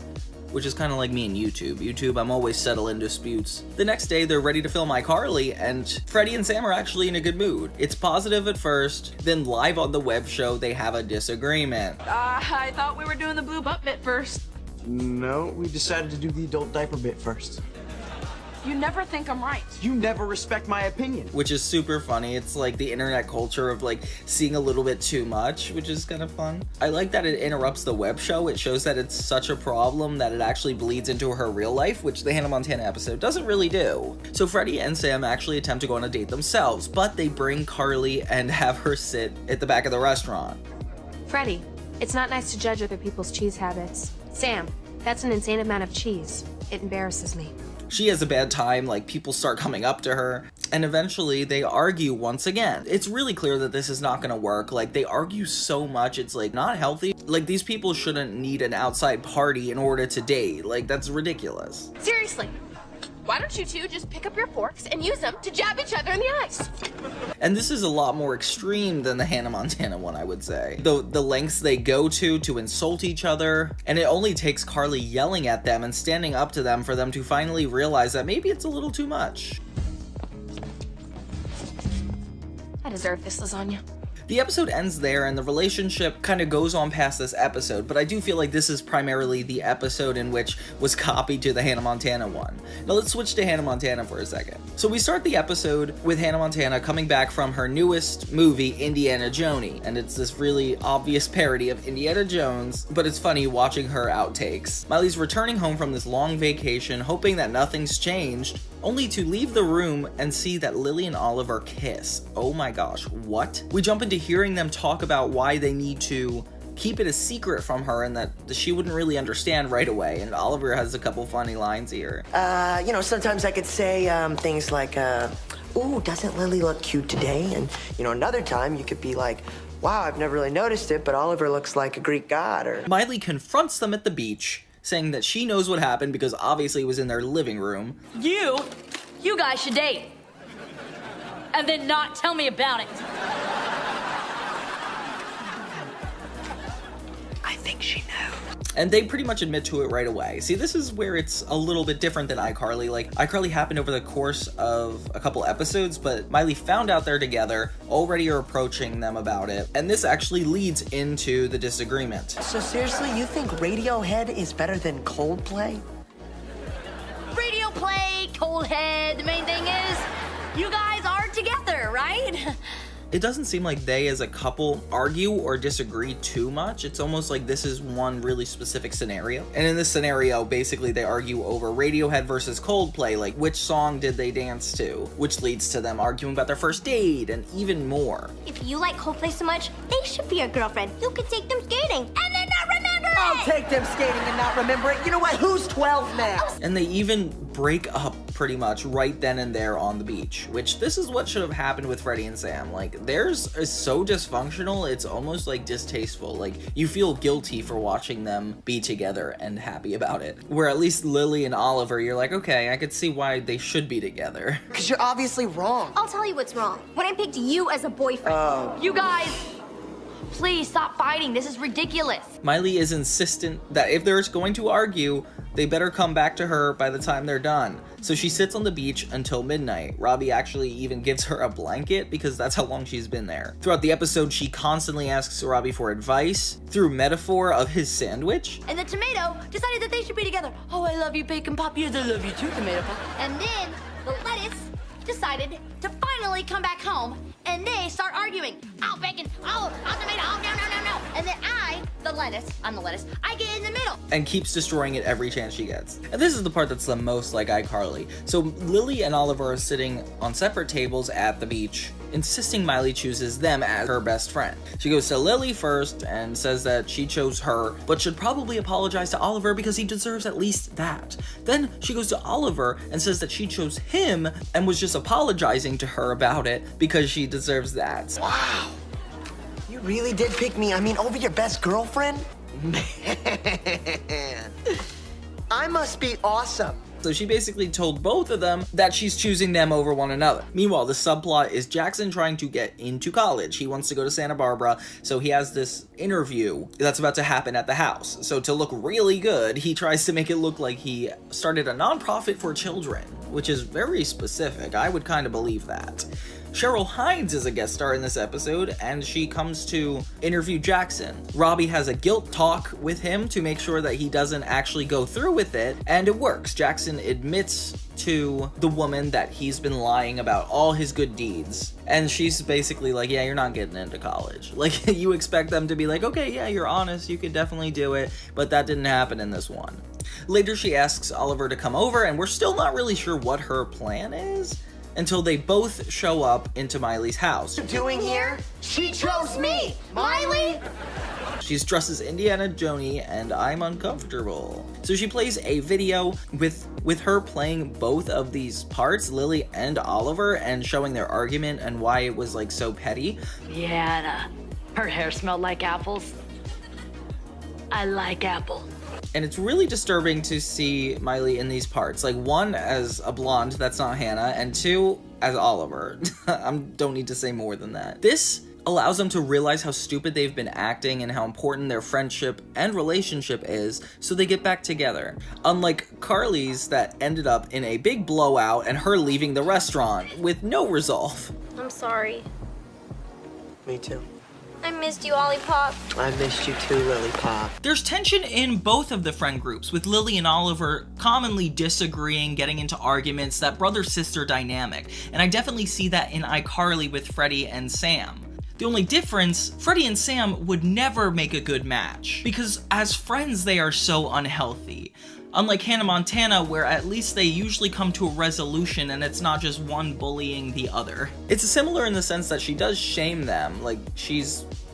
Which is kind of like me and YouTube. I'm always settling disputes. The next day, they're ready to film iCarly, and Freddie and Sam are actually in a good mood. It's positive at first, then live on the web show, they have a disagreement. I thought we were doing the blue butt bit first. No, we decided to do the adult diaper bit first. You never think I'm right. You never respect my opinion. Which is super funny. It's like the internet culture of like seeing a little bit too much, which is kind of fun. I like that it interrupts the web show. It shows that it's such a problem that it actually bleeds into her real life, which the Hannah Montana episode doesn't really do. So Freddie and Sam actually attempt to go on a date themselves, but they bring Carly and have her sit at the back of the restaurant. Freddie, it's not nice to judge other people's cheese habits. Sam, that's an insane amount of cheese. It embarrasses me. She has a bad time, like people start coming up to her, and eventually they argue once again. It's really clear that this is not gonna work. Like, they argue so much, it's like not healthy. Like, these people shouldn't need an outside party in order to date. Like, that's ridiculous. Seriously, why don't you two just pick up your forks and use them to jab each other in the eyes? And this is a lot more extreme than the Hannah Montana one, I would say. The lengths they go to insult each other, and it only takes Carly yelling at them and standing up to them for them to finally realize that maybe it's a little too much. I deserve this lasagna. The episode ends there, and the relationship kind of goes on past this episode, but I do feel like this is primarily the episode in which was copied to the Hannah Montana one. Now let's switch to Hannah Montana for a second. So we start the episode with Hannah Montana coming back from her newest movie, Indiana Jones, and it's this really obvious parody of Indiana Jones, but it's funny watching her outtakes. Miley's returning home from this long vacation, hoping that nothing's changed, only to leave the room and see that Lily and Oliver kiss. Oh my gosh, what? We jump into hearing them talk about why they need to keep it a secret from her and that she wouldn't really understand right away, and Oliver has a couple funny lines here. You know, sometimes I could say things like, ooh, doesn't Lily look cute today? And, you know, another time you could be like, Wow, I've never really noticed it, but Oliver looks like a Greek god, or... Miley confronts them at the beach, saying that she knows what happened because obviously it was in their living room. You guys should date. And then not tell me about it. I think she knows. And they pretty much admit to it right away. See, this is where it's a little bit different than iCarly. Like, iCarly happened over the course of a couple episodes, but Miley found out they're together, already are approaching them about it, and this actually leads into the disagreement. So seriously, you think Radiohead is better than Coldplay? Radio play, cold head. The main thing is, you guys are together, right? It doesn't seem like they as a couple argue or disagree too much. It's almost like this is one really specific scenario. And in this scenario, basically they argue over Radiohead versus Coldplay, like which song did they dance to, which leads to them arguing about their first date and even more. If you like Coldplay so much, they should be your girlfriend. You could take them skating and then not remember it! I'll take them skating and not remember it. You know what? Who's 12 now? And they even break up pretty much right then and there on the beach, which this is what should have happened with Freddie and Sam. Like, theirs is so dysfunctional, it's almost like distasteful. Like, you feel guilty for watching them be together and happy about it. Where at least Lily and Oliver, you're like, okay, I could see why they should be together. Because you're obviously wrong. I'll tell you what's wrong. When I picked you as a boyfriend. You guys, please stop fighting. This is ridiculous. Miley is insistent that if they're going to argue, they better come back to her by the time they're done. So she sits on the beach until midnight. Robbie actually even gives her a blanket because that's how long she's been there. Throughout the episode, she constantly asks Robbie for advice through metaphor of his sandwich. And the tomato decided that they should be together. Oh, I love you, Bacon Pop. Yes, I love you too, Tomato Pop. And then the lettuce decided to finally come back home, and they start arguing. Oh, bacon. Oh, tomato. Oh, no, no, no, no. And then I'm the lettuce, I get in the middle. And keeps destroying it every chance she gets. And this is the part that's the most like iCarly. So Lily and Oliver are sitting on separate tables at the beach, insisting Miley chooses them as her best friend. She goes to Lily first and says that she chose her, but should probably apologize to Oliver because he deserves at least that. Then she goes to Oliver and says that she chose him and was just apologizing to her about it because she deserves that. Wow. You really did pick me, over your best girlfriend? Man. I must be awesome. So she basically told both of them that she's choosing them over one another. Meanwhile, the subplot is Jackson trying to get into college. He wants to go to Santa Barbara, so he has this interview that's about to happen at the house. So to look really good, he tries to make it look like he started a nonprofit for children, which is very specific. I would kind of believe that. Cheryl Hines is a guest star in this episode, and she comes to interview Jackson. Robbie has a guilt talk with him to make sure that he doesn't actually go through with it, and it works. Jackson admits to the woman that he's been lying about all his good deeds, and she's basically like, yeah, you're not getting into college. Like, you expect them to be like, okay, yeah, you're honest, you could definitely do it, but that didn't happen in this one. Later, she asks Oliver to come over, and we're still not really sure what her plan is, until they both show up into Miley's house. What are you doing here? She chose me! Miley! She's dressed as Indiana Jones, and I'm uncomfortable. So she plays a video with her playing both of these parts, Lily and Oliver, and showing their argument and why it was like so petty. Yeah, her hair smelled like apples. I like apples. And it's really disturbing to see Miley in these parts. Like, one, as a blonde, that's not Hannah, and two, as Oliver. I don't need to say more than that. This allows them to realize how stupid they've been acting and how important their friendship and relationship is, so they get back together. Unlike Carly's that ended up in a big blowout and her leaving the restaurant with no resolve. I'm sorry. Me too. I missed you, Ollie Pop. I missed you too, Lily Pop. There's tension in both of the friend groups, with Lily and Oliver commonly disagreeing, getting into arguments, that brother-sister dynamic. And I definitely see that in iCarly with Freddie and Sam. The only difference, Freddie and Sam would never make a good match, because as friends they are so unhealthy. Unlike Hannah Montana, where at least they usually come to a resolution and it's not just one bullying the other. It's similar in the sense that she does shame them. Like,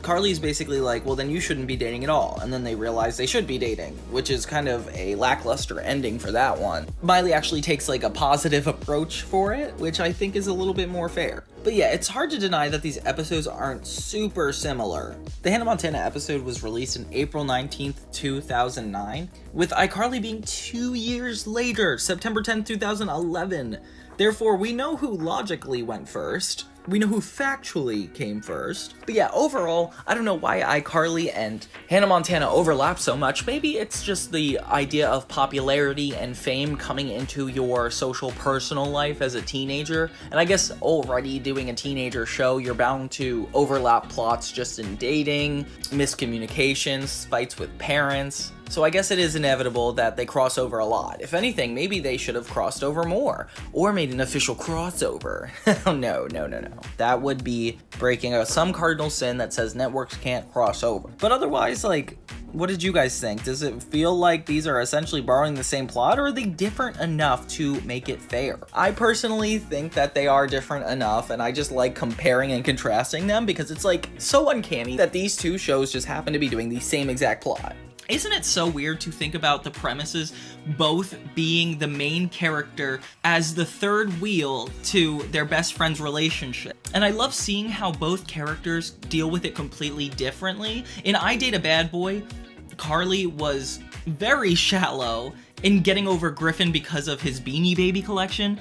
Carly's basically like, well, then you shouldn't be dating at all. And then they realize they should be dating, which is kind of a lackluster ending for that one. Miley actually takes like a positive approach for it, which I think is a little bit more fair. But yeah, it's hard to deny that these episodes aren't super similar. The Hannah Montana episode was released in April 19th, 2009, with iCarly being 2 years later, September 10th, 2011. Therefore, we know who logically went first. We know who factually came first. But yeah, overall, I don't know why iCarly and Hannah Montana overlap so much. Maybe it's just the idea of popularity and fame coming into your social personal life as a teenager. And I guess already doing a teenager show, you're bound to overlap plots just in dating, miscommunications, fights with parents. So I guess it is inevitable that they cross over a lot. If anything, maybe they should have crossed over more, or made an official crossover. No. That would be breaking some cardinal sin that says networks can't cross over. But otherwise, like, what did you guys think? Does it feel like these are essentially borrowing the same plot, or are they different enough to make it fair? I personally think that they are different enough, and I just like comparing and contrasting them because it's like so uncanny that these two shows just happen to be doing the same exact plot. Isn't it so weird to think about the premises both being the main character as the third wheel to their best friend's relationship? And I love seeing how both characters deal with it completely differently. In iDate a Bad Boy, Carly was very shallow in getting over Griffin because of his Beanie Baby collection,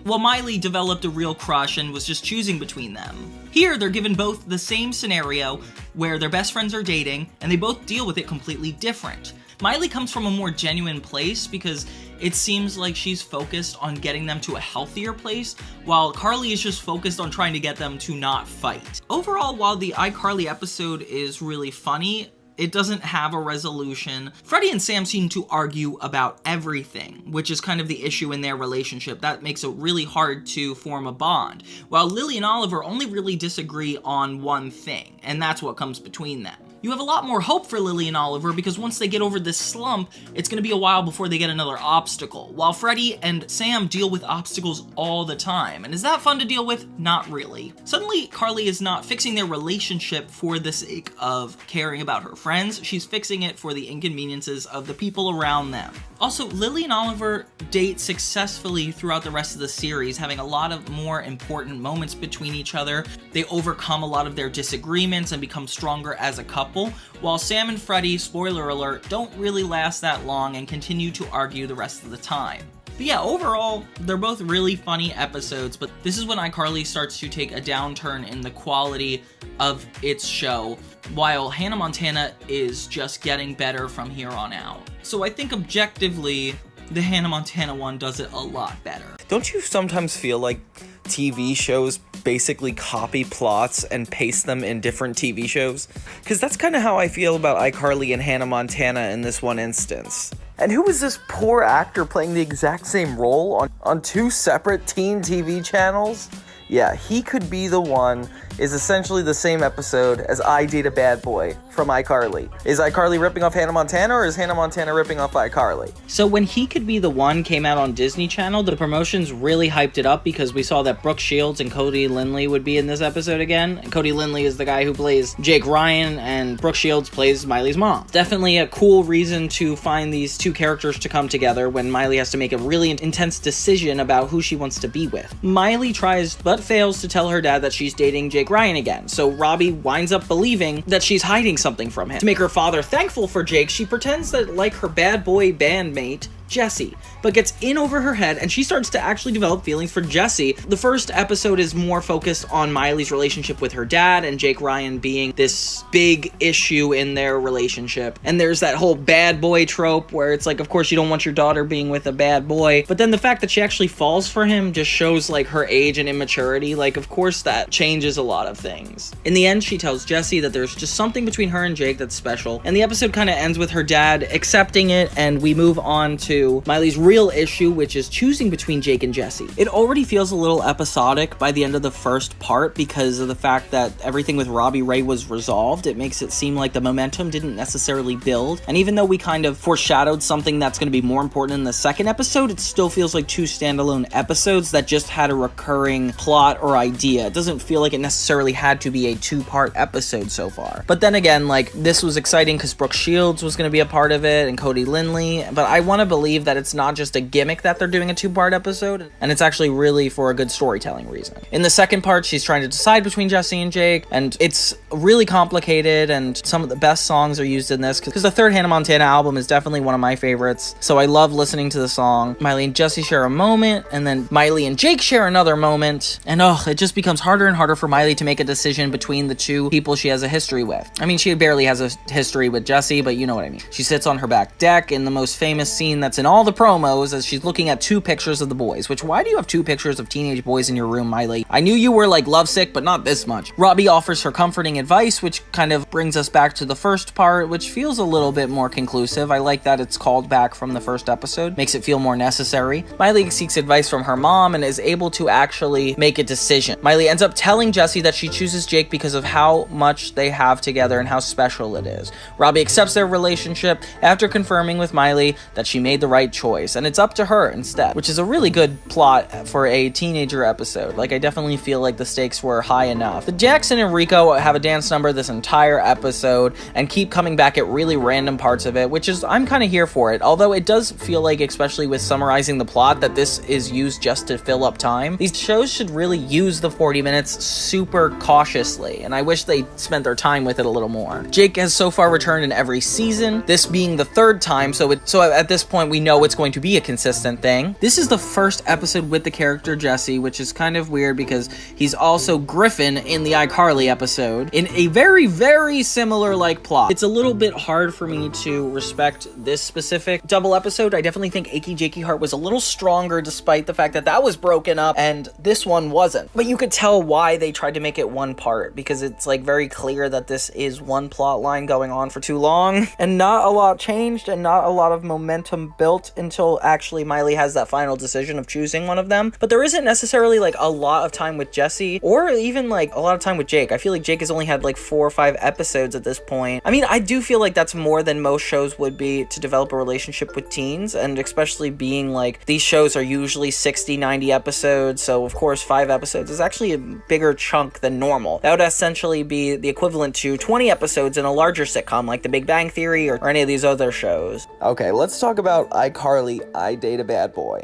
while Miley developed a real crush and was just choosing between them. Here, they're given both the same scenario where their best friends are dating, and they both deal with it completely different. Miley comes from a more genuine place because it seems like she's focused on getting them to a healthier place, while Carly is just focused on trying to get them to not fight. Overall, while the iCarly episode is really funny, it doesn't have a resolution. Freddie and Sam seem to argue about everything, which is kind of the issue in their relationship. That makes it really hard to form a bond. While Lily and Oliver only really disagree on one thing, and that's what comes between them. You have a lot more hope for Lily and Oliver because once they get over this slump, it's going to be a while before they get another obstacle, while Freddie and Sam deal with obstacles all the time. And is that fun to deal with? Not really. Suddenly, Carly is not fixing their relationship for the sake of caring about her friends. She's fixing it for the inconveniences of the people around them. Also, Lily and Oliver date successfully throughout the rest of the series, having a lot of more important moments between each other. They overcome a lot of their disagreements and become stronger as a couple, while Sam and Freddie, spoiler alert, don't really last that long and continue to argue the rest of the time. But yeah, overall, they're both really funny episodes, but this is when iCarly starts to take a downturn in the quality of its show, while Hannah Montana is just getting better from here on out. So I think objectively, the Hannah Montana one does it a lot better. Don't you sometimes feel like TV shows basically copy plots and paste them in different TV shows? Because that's kind of how I feel about iCarly and Hannah Montana in this one instance. And who is this poor actor playing the exact same role on two separate teen TV channels? Yeah, he could be the one, is essentially the same episode as iDate a Bad Boy from iCarly. Is iCarly ripping off Hannah Montana, or is Hannah Montana ripping off iCarly? So when He Could Be the One came out on Disney Channel, the promotions really hyped it up because we saw that Brooke Shields and Cody Lindley would be in this episode again. And Cody Lindley is the guy who plays Jake Ryan, and Brooke Shields plays Miley's mom. Definitely a cool reason to find these two characters to come together when Miley has to make a really intense decision about who she wants to be with. Miley tries but fails to tell her dad that she's dating Jake Ryan again, so Robbie winds up believing that she's hiding something from him. To make her father thankful for Jake, she pretends that like her bad boy bandmate, Jesse, but gets in over her head and she starts to actually develop feelings for Jesse. The first episode is more focused on Miley's relationship with her dad and Jake Ryan being this big issue in their relationship. And there's that whole bad boy trope where it's like, of course you don't want your daughter being with a bad boy, but then the fact that she actually falls for him just shows like her age and immaturity. Like, of course that changes a lot of things. In the end, she tells Jesse that there's just something between her and Jake that's special, and the episode kind of ends with her dad accepting it, and we move on to Miley's real issue, which is choosing between Jake and Jesse. It already feels a little episodic by the end of the first part because of the fact that everything with Robbie Ray was resolved. It makes it seem like the momentum didn't necessarily build, and even though we kind of foreshadowed something that's going to be more important in the second episode, it still feels like two standalone episodes that just had a recurring plot or idea. It doesn't feel like it necessarily had to be a two-part episode so far. But then again, like, this was exciting because Brooke Shields was going to be a part of it and Cody Lindley, but I want to believe believe that it's not just a gimmick that they're doing a 2-part episode, and it's actually really for a good storytelling reason. In the second part, she's trying to decide between Jesse and Jake, and it's really complicated, and some of the best songs are used in this, because the third Hannah Montana album is definitely one of my favorites, so I love listening to the song. Miley and Jesse share a moment, and then Miley and Jake share another moment, and it just becomes harder and harder for Miley to make a decision between the two people she has a history with. I mean, she barely has a history with Jesse, but you know what I mean. She sits on her back deck in the most famous scene that's in all the promos as she's looking at 2 pictures of the boys, which, why do you have 2 pictures of teenage boys in your room, Miley? I knew you were like lovesick, but not this much. Robbie offers her comforting advice, which kind of brings us back to the first part, which feels a little bit more conclusive. I like that it's called back from the first episode, makes it feel more necessary. Miley seeks advice from her mom and is able to actually make a decision. Miley ends up telling Jesse that she chooses Jake because of how much they have together and how special it is. Robbie accepts their relationship after confirming with Miley that she made the right choice, and it's up to her instead, which is a really good plot for a teenager episode. Like, I definitely feel like the stakes were high enough. The Jackson and Rico have a dance number this entire episode and keep coming back at really random parts of it, which is, I'm kind of here for it, although it does feel like, especially with summarizing the plot, that this is used just to fill up time. These shows should really use the 40 minutes super cautiously, and I wish they spent their time with it a little more. Jake has so far returned in every season, this being the 3rd time, so at this point we know it's going to be a consistent thing. This is the first episode with the character Jesse, which is kind of weird because he's also Griffin in the iCarly episode, in a very, very similar plot. It's a little bit hard for me to respect this specific double episode. I definitely think Achy Jakey Heart was a little stronger despite the fact that that was broken up and this one wasn't. But you could tell why they tried to make it one part, because it's very clear that this is one plot line going on for too long, and not a lot changed and not a lot of momentum built until actually Miley has that final decision of choosing one of them. But there isn't necessarily a lot of time with Jesse, or even a lot of time with Jake. I feel like Jake has only had 4 or 5 episodes at this point. I mean, I do feel like that's more than most shows would be to develop a relationship with teens, and especially being these shows are usually 60-90 episodes, so of course 5 episodes is actually a bigger chunk than normal. That would essentially be the equivalent to 20 episodes in a larger sitcom like The Big Bang Theory or any of these other shows. Okay, let's talk about iCarly, I Date a Bad Boy.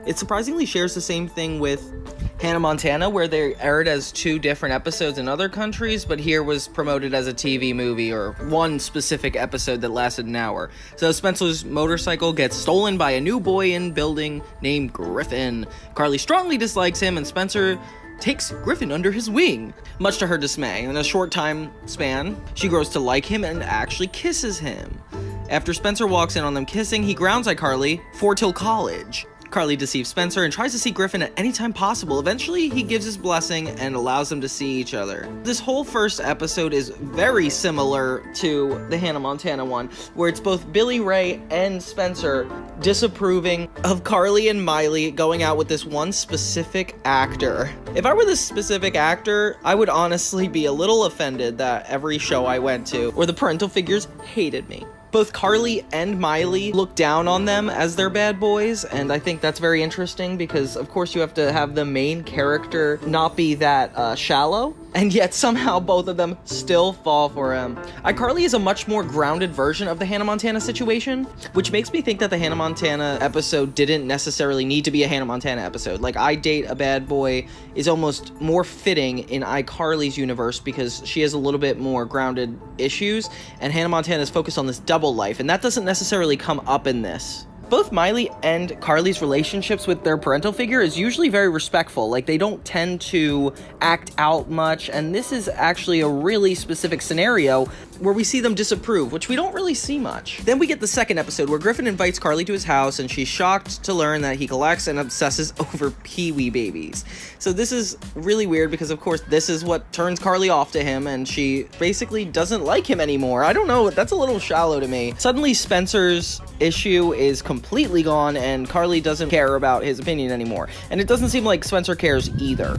It surprisingly shares the same thing with Hannah Montana, where they aired as 2 different episodes in other countries, but here was promoted as a TV movie, or one specific episode that lasted an hour. So Spencer's motorcycle gets stolen by a new boy in building named Griffin. Carly strongly dislikes him, and Spencer takes Griffin under his wing, much to her dismay. In a short time span, she grows to like him and actually kisses him. After Spencer walks in on them kissing, he grounds iCarly for till college. Carly deceives Spencer and tries to see Griffin at any time possible. Eventually, he gives his blessing and allows them to see each other. This whole first episode is very similar to the Hannah Montana one, where it's both Billy Ray and Spencer disapproving of Carly and Miley going out with this one specific actor. If I were this specific actor, I would honestly be a little offended that every show I went to, where the parental figures hated me. Both Carly and Miley look down on them as their bad boys, and I think that's very interesting because, of course, you have to have the main character not be that shallow, and yet somehow both of them still fall for him. iCarly is a much more grounded version of the Hannah Montana situation, which makes me think that the Hannah Montana episode didn't necessarily need to be a Hannah Montana episode. I Date a Bad Boy is almost more fitting in iCarly's universe because she has a little bit more grounded issues, and Hannah Montana is focused on this double life, and that doesn't necessarily come up in this. Both Miley and Carly's relationships with their parental figure is usually very respectful. They don't tend to act out much, and this is actually a really specific scenario where we see them disapprove, which we don't really see much. Then we get the second episode where Griffin invites Carly to his house, and she's shocked to learn that he collects and obsesses over Pee-wee babies. So this is really weird because, of course, this is what turns Carly off to him, and she basically doesn't like him anymore. I don't know, that's a little shallow to me. Suddenly, Spencer's issue is completely gone, and Carly doesn't care about his opinion anymore. And it doesn't seem like Spencer cares either.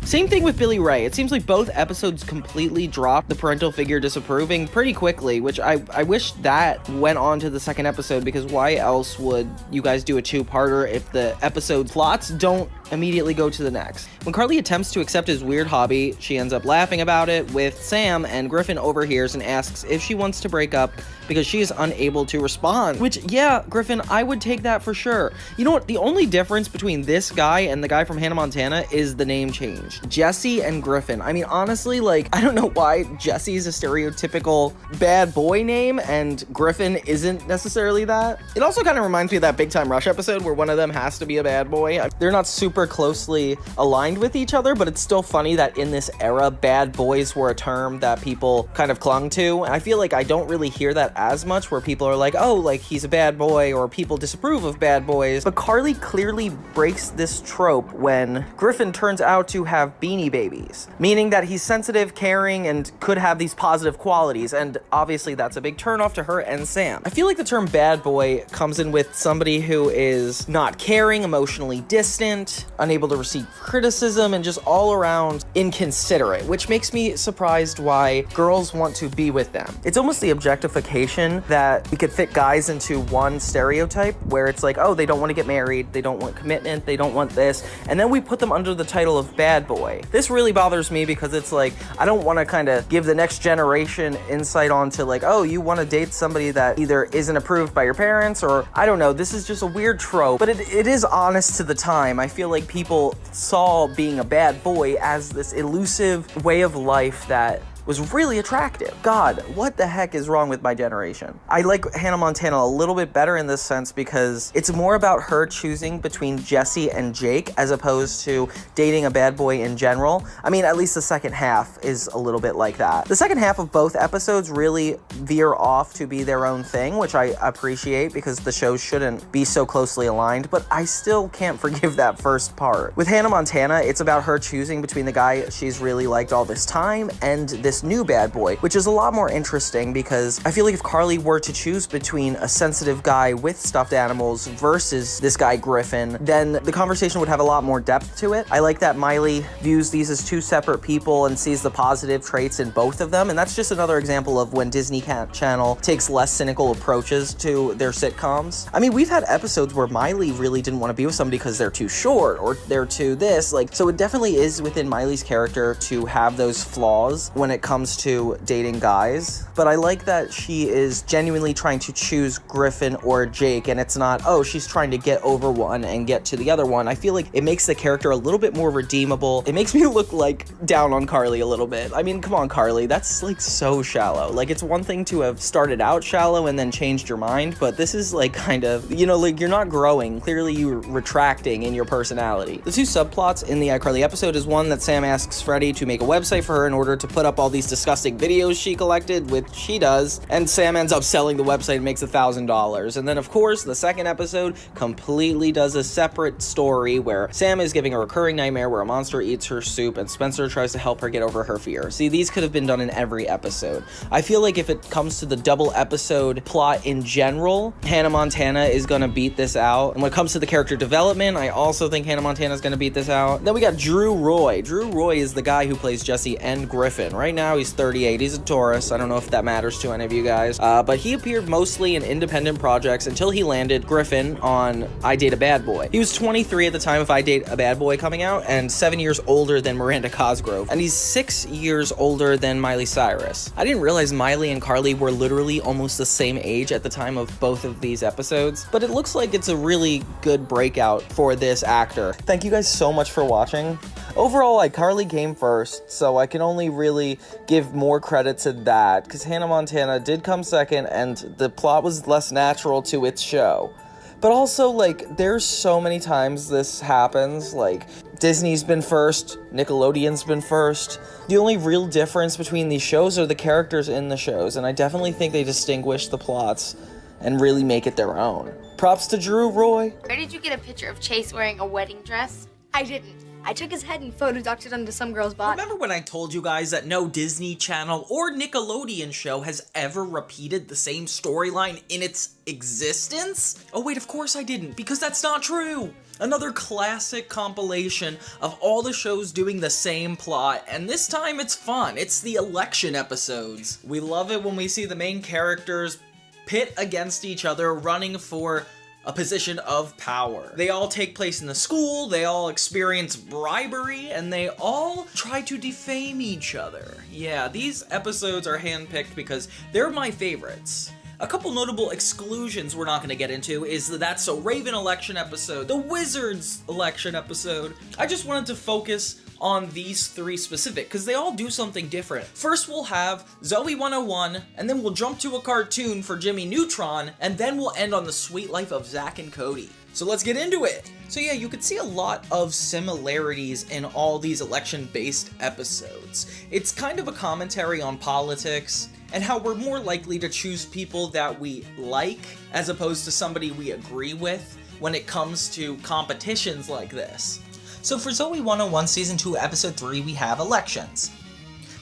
Same thing with Billy Ray. It seems like both episodes completely dropped the parental figure disapproving pretty quickly, which I wish that went on to the second episode, because why else would you guys do a 2-parter if the episode plots don't immediately go to the next? When Carly attempts to accept his weird hobby, she ends up laughing about it with Sam, and Griffin overhears and asks if she wants to break up because she is unable to respond. Which, yeah, Griffin, I would take that for sure. You know what? The only difference between this guy and the guy from Hannah Montana is the name change. Jesse and Griffin. I mean, honestly, like, I don't know why Jesse is a stereotypical bad boy name and Griffin isn't necessarily that. It also kind of reminds me of that Big Time Rush episode where one of them has to be a bad boy. They're not super closely aligned with each other, but it's still funny that in this era, bad boys were a term that people kind of clung to. I feel like I don't really hear that as much, where people are like, oh, like he's a bad boy, or people disapprove of bad boys. But Carly clearly breaks this trope when Griffin turns out to have beanie babies, meaning that he's sensitive, caring, and could have these positive qualities, and obviously that's a big turnoff to her and Sam. I feel like the term bad boy comes in with somebody who is not caring, emotionally distant, unable to receive criticism, and just all around inconsiderate, which makes me surprised why girls want to be with them. It's almost the objectification that we could fit guys into one stereotype, where it's like, oh, they don't want to get married, they don't want commitment, they don't want this, and then we put them under the title of bad boy. This really bothers me because it's like, I don't want to kind of give the next generation insight onto like, oh, you want to date somebody that either isn't approved by your parents, or I don't know, this is just a weird trope, but it is honest to the time. I feel like people saw being a bad boy as this elusive way of life that was really attractive. God, what the heck is wrong with my generation? I like Hannah Montana a little bit better in this sense because it's more about her choosing between Jesse and Jake as opposed to dating a bad boy in general. I mean, at least the second half is a little bit like that. The second half of both episodes really veer off to be their own thing, which I appreciate because the shows shouldn't be so closely aligned, but I still can't forgive that first part. With Hannah Montana, it's about her choosing between the guy she's really liked all this time and this new bad boy, which is a lot more interesting because I feel like if Carly were to choose between a sensitive guy with stuffed animals versus this guy Griffin, then the conversation would have a lot more depth to it. I like that Miley views these as two separate people and sees the positive traits in both of them, and that's just another example of when Disney Channel takes less cynical approaches to their sitcoms. I mean, we've had episodes where Miley really didn't want to be with somebody because they're too short or they're too this, like, so it definitely is within Miley's character to have those flaws when it comes to dating guys, but I like that she is genuinely trying to choose Griffin or Jake, and it's not, oh, she's trying to get over one and get to the other one. I feel like it makes the character a little bit more redeemable. It makes me look like down on Carly a little bit. I mean, come on, Carly, that's like so shallow. Like, it's one thing to have started out shallow and then changed your mind, but this is like kind of, you know, like you're not growing. Clearly you're retracting in your personality. The two subplots in the iCarly episode is one that Sam asks Freddie to make a website for her in order to put up all these disgusting videos she collected, which she does, and Sam ends up selling the website and makes $1,000. And then, of course, the second episode completely does a separate story where Sam is giving a recurring nightmare where a monster eats her soup and Spencer tries to help her get over her fear. See, these could have been done in every episode. I feel like if it comes to the double episode plot in general, Hannah Montana is gonna beat this out. And when it comes to the character development, I also think Hannah Montana is gonna beat this out. Then we got Drew Roy. Drew Roy is the guy who plays Jesse and Griffin. Right now, he's 38. He's a Taurus. I don't know if that matters to any of you guys. But he appeared mostly in independent projects until he landed Griffin on iDate a Bad Boy. He was 23 at the time of iDate a Bad Boy coming out and 7 years older than Miranda Cosgrove. And he's 6 years older than Miley Cyrus. I didn't realize Miley and Carly were literally almost the same age at the time of both of these episodes, but it looks like it's a really good breakout for this actor. Thank you guys so much for watching. Overall, iCarly came first, so I can only really give more credit to that, because Hannah Montana did come second, and the plot was less natural to its show. But also, like, there's so many times this happens, like, Disney's been first, Nickelodeon's been first. The only real difference between these shows are the characters in the shows, and I definitely think they distinguish the plots and really make it their own. Props to Drew Roy. Where did you get a picture of Chase wearing a wedding dress? I didn't. I took his head and photodocked it onto some girl's body. Remember when I told you guys that no Disney Channel or Nickelodeon show has ever repeated the same storyline in its existence? Oh wait, of course I didn't, because that's not true. Another classic compilation of all the shows doing the same plot, and this time it's fun. It's the election episodes. We love it when we see the main characters pit against each other running for a position of power. They all take place in the school, they all experience bribery, and they all try to defame each other. Yeah, these episodes are handpicked because they're my favorites. A couple notable exclusions we're not going to get into is the That's So Raven election episode, the Wizards election episode. I just wanted to focus on these three specific, because they all do something different. First we'll have Zoey 101, and then we'll jump to a cartoon for Jimmy Neutron, and then we'll end on the sweet life of Zac and Cody. So let's get into it! So yeah, you could see a lot of similarities in all these election-based episodes. It's kind of a commentary on politics, and how we're more likely to choose people that we like, as opposed to somebody we agree with, when it comes to competitions like this. So for Zoey 101 Season 2 Episode 3, we have elections.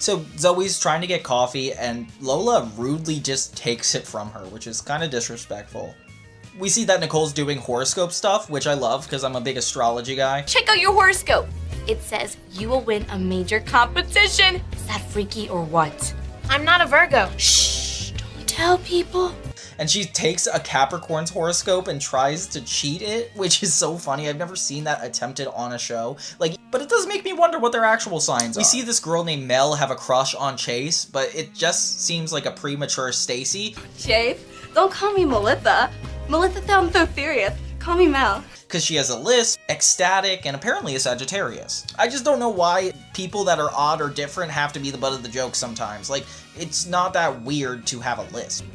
So Zoey's trying to get coffee, and Lola rudely just takes it from her, which is kind of disrespectful. We see that Nicole's doing horoscope stuff, which I love, because I'm a big astrology guy. Check out your horoscope. It says you will win a major competition. Is that freaky or what? I'm not a Virgo. Shh, don't tell people. And she takes a Capricorn's horoscope and tries to cheat it, which is so funny. I've never seen that attempted on a show. But it does make me wonder what their actual signs are. We see this girl named Mel have a crush on Chase, but it just seems like a premature Stacy. Chase, don't call me Melissa. Melissa sounds so serious. Call me Mel. Because she has a lisp, ecstatic, and apparently a Sagittarius. I just don't know why people that are odd or different have to be the butt of the joke sometimes. It's not that weird to have a lisp.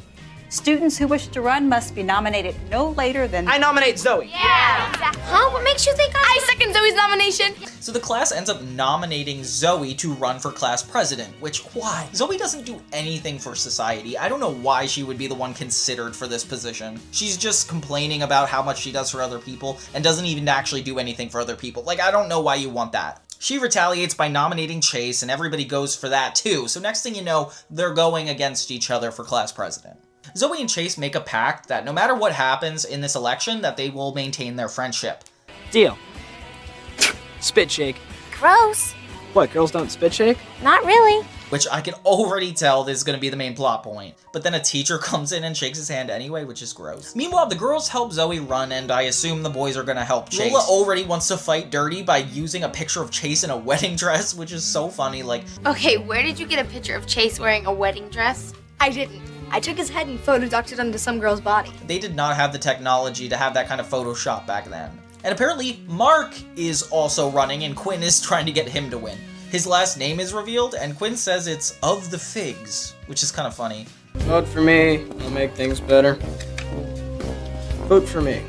Students who wish to run must be nominated no later than... I nominate Zoey. Yeah, exactly. Huh? What makes you think I second Zoey's nomination? So the class ends up nominating Zoey to run for class president, which, why? Zoey doesn't do anything for society. I don't know why she would be the one considered for this position. She's just complaining about how much she does for other people and doesn't even actually do anything for other people. I don't know why you want that. She retaliates by nominating Chase, and everybody goes for that too. So next thing you know, they're going against each other for class president. Zoey and Chase make a pact that no matter what happens in this election, that they will maintain their friendship. Deal. Spit shake. Gross. What, girls don't spit shake? Not really. Which I can already tell this is going to be the main plot point. But then a teacher comes in and shakes his hand anyway, which is gross. Meanwhile, the girls help Zoey run, and I assume the boys are going to help Chase. Lola already wants to fight dirty by using a picture of Chase in a wedding dress, which is so funny. Okay, where did you get a picture of Chase wearing a wedding dress? I didn't. I took his head and photodocked it onto some girl's body. They did not have the technology to have that kind of Photoshop back then. And apparently, Mark is also running, and Quinn is trying to get him to win. His last name is revealed, and Quinn says it's Of the Figs, which is kind of funny. Vote for me. I'll make things better. Vote for me.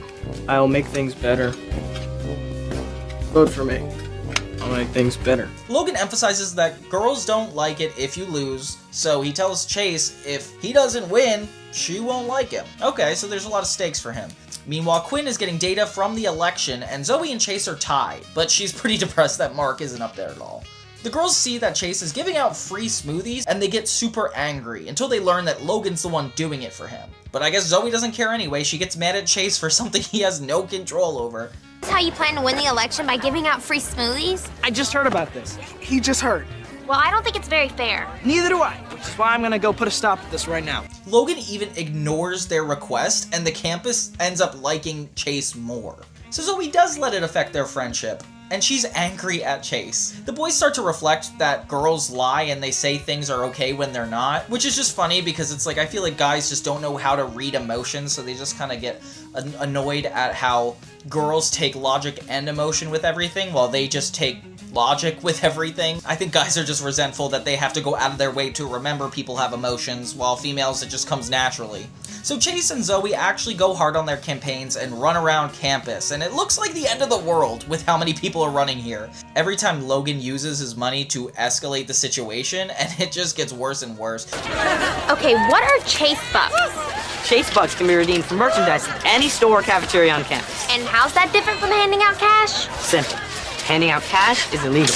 I'll make things better. Vote for me. I'll make things better. Logan emphasizes that girls don't like it if you lose, so he tells Chase if he doesn't win, she won't like him. Okay, so there's a lot of stakes for him. Meanwhile, Quinn is getting data from the election, and Zoey and Chase are tied, but she's pretty depressed that Mark isn't up there at all. The girls see that Chase is giving out free smoothies, and they get super angry, until they learn that Logan's the one doing it for him. But I guess Zoey doesn't care anyway. She gets mad at Chase for something he has no control over. That's how you plan to win the election, by giving out free smoothies? I just heard about this. He just heard. Well, I don't think it's very fair. Neither do I, which is why I'm gonna go put a stop to this right now. Logan even ignores their request, and the campus ends up liking Chase more. So Zoey does let it affect their friendship, and she's angry at Chase. The boys start to reflect that girls lie and they say things are okay when they're not, which is just funny because it's I feel like guys just don't know how to read emotions, so they just kind of get annoyed at how girls take logic and emotion with everything while they just take logic with everything. I think guys are just resentful that they have to go out of their way to remember people have emotions, while females it just comes naturally. So Chase and Zoey actually go hard on their campaigns and run around campus, and it looks like the end of the world with how many people are running here. Every time Logan uses his money to escalate the situation, and it just gets worse and worse. Okay, what are Chase Bucks? Chase Bucks can be redeemed for merchandise at any store or cafeteria on campus. And how's that different from handing out cash? Simple. Handing out cash is illegal.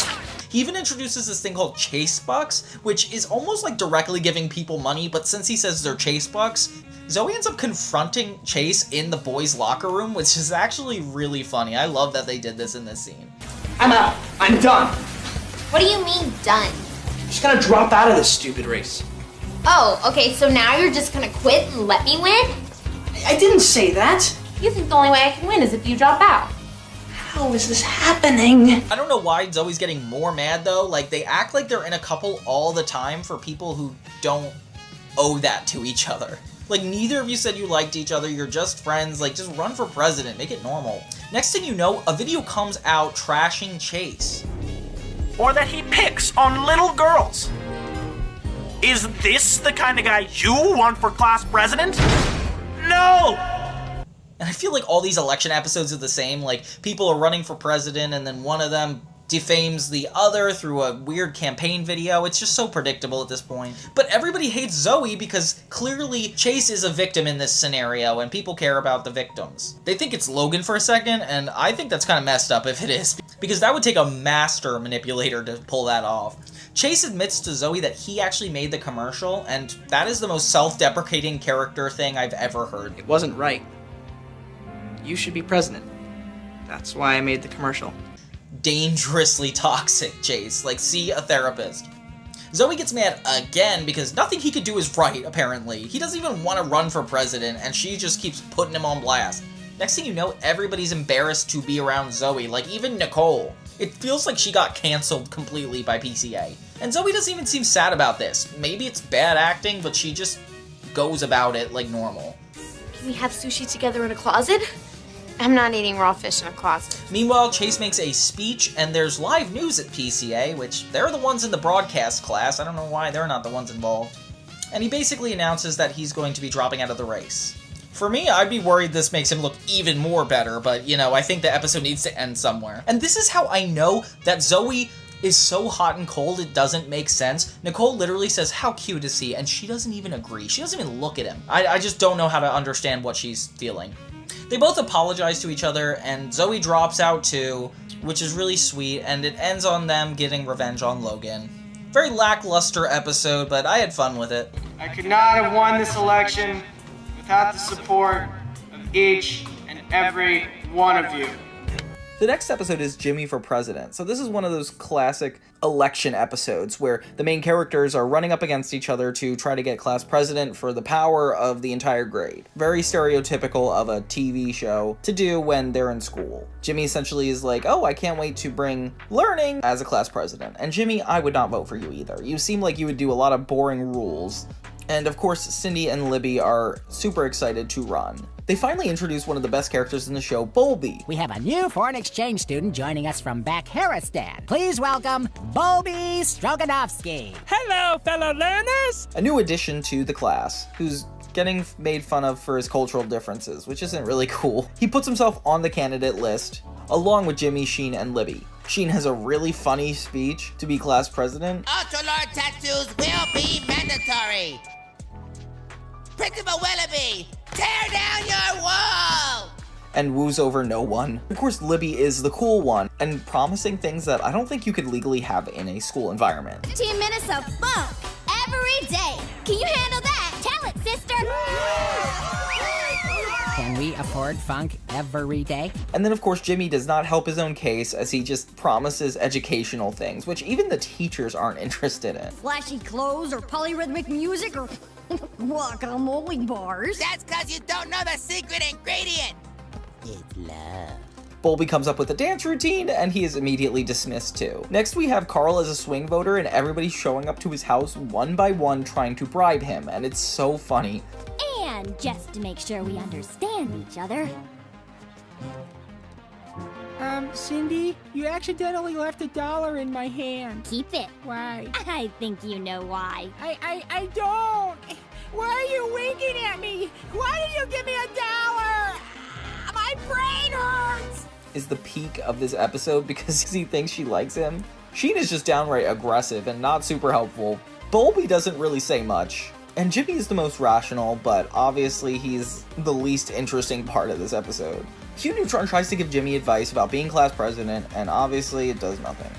He even introduces this thing called Chase Bucks, which is almost like directly giving people money, but since he says they're Chase Bucks, Zoey ends up confronting Chase in the boys' locker room, which is actually really funny. I love that they did this in this scene. I'm out. I'm done. What do you mean, done? I'm just gonna drop out of this stupid race. Oh, okay, so now you're just gonna quit and let me win? I didn't say that. You think the only way I can win is if you drop out. How is this happening? I don't know why Zoey's getting more mad though. They act like they're in a couple all the time for people who don't owe that to each other. Like, neither of you said you liked each other, you're just friends, like, just run for president, make it normal. Next thing you know, a video comes out trashing Chase. Or that he picks on little girls. Is this the kind of guy you want for class president? No! And I feel like all these election episodes are the same, like, people are running for president and then one of them defames the other through a weird campaign video. It's just so predictable at this point. But everybody hates Zoey because clearly Chase is a victim in this scenario and people care about the victims. They think it's Logan for a second, and I think that's kind of messed up if it is, because that would take a master manipulator to pull that off. Chase admits to Zoey that he actually made the commercial, and that is the most self-deprecating character thing I've ever heard. It wasn't right. You should be president. That's why I made the commercial. Dangerously toxic, Chase. Like, see a therapist. Zoey gets mad again because nothing he could do is right, apparently. He doesn't even want to run for president, and she just keeps putting him on blast. Next thing you know, everybody's embarrassed to be around Zoey, like even Nicole. It feels like she got canceled completely by PCA. And Zoey doesn't even seem sad about this. Maybe it's bad acting, but she just goes about it like normal. Can we have sushi together in a closet? I'm not eating raw fish in a closet. Meanwhile, Chase makes a speech, and there's live news at PCA, which they're the ones in the broadcast class. I don't know why they're not the ones involved. And he basically announces that he's going to be dropping out of the race. For me, I'd be worried this makes him look even more better, but, you know, I think the episode needs to end somewhere. And this is how I know that Zoey is so hot and cold it doesn't make sense. Nicole literally says, "How cute is he?" And she doesn't even agree. She doesn't even look at him. I just don't know how to understand what she's feeling. They both apologize to each other, and Zoey drops out too, which is really sweet, and it ends on them getting revenge on Logan. Very lackluster episode, but I had fun with it. I could not have won this election without the support of each and every one of you. The next episode is Jimmy for President. So this is one of those classic election episodes where the main characters are running up against each other to try to get class president for the power of the entire grade. Very stereotypical of a TV show to do when they're in school. Jimmy essentially is like, "Oh, I can't wait to bring learning as a class president." And Jimmy, I would not vote for you either. You seem like you would do a lot of boring rules. And of course, Cindy and Libby are super excited to run. They finally introduce one of the best characters in the show, Bolby. We have a new foreign exchange student joining us from Bakharistan. Please welcome Bolby Stroganovsky. Hello, fellow learners! A new addition to the class, who's getting made fun of for his cultural differences, which isn't really cool. He puts himself on the candidate list, along with Jimmy, Sheen, and Libby. Sheen has a really funny speech to be class president. Ultra-large tattoos will be mandatory. Principal Willoughby, tear down your wall! And woos over no one. Of course, Libby is the cool one, and promising things that I don't think you could legally have in a school environment. 15 minutes of funk every day. Can you handle that? Tell it, sister! Can we afford funk every day? And then, of course, Jimmy does not help his own case as he just promises educational things, which even the teachers aren't interested in. Flashy clothes or polyrhythmic music or guacamole bars. That's because you don't know the secret ingredient. It's love. Bolby comes up with a dance routine, and he is immediately dismissed too. Next, we have Carl as a swing voter, and everybody showing up to his house one by one trying to bribe him, and it's so funny. And just to make sure we understand each other. Cindy, you accidentally left $1 in my hand. Keep it. Why? I think you know why. I don't. Why are you winking at me? Why did you give me $1? My brain hurts. Is the peak of this episode because he thinks she likes him. Sheen is just downright aggressive and not super helpful. Bolby doesn't really say much. And Jimmy is the most rational, but obviously he's the least interesting part of this episode. Jimmy Neutron tries to give Jimmy advice about being class president, and obviously it does nothing.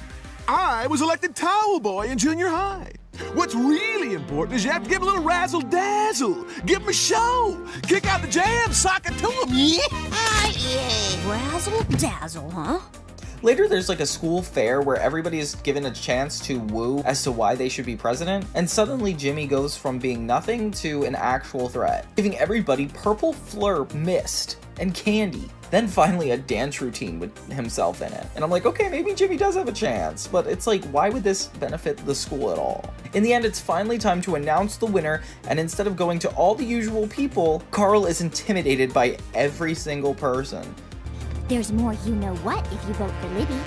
I was elected towel boy in junior high. What's really important is you have to give him a little razzle-dazzle. Give him a show. Kick out the jam, sock it to him, yeah? Razzle-dazzle, huh? Later, there's like a school fair where everybody is given a chance to woo as to why they should be president, and suddenly Jimmy goes from being nothing to an actual threat, giving everybody purple Fleur mist and candy. Then finally a dance routine with himself in it. And I'm like, okay, maybe Jimmy does have a chance, but it's like, why would this benefit the school at all? In the end, it's finally time to announce the winner, and instead of going to all the usual people, Carl is intimidated by every single person. There's more you-know-what if you vote for Libby.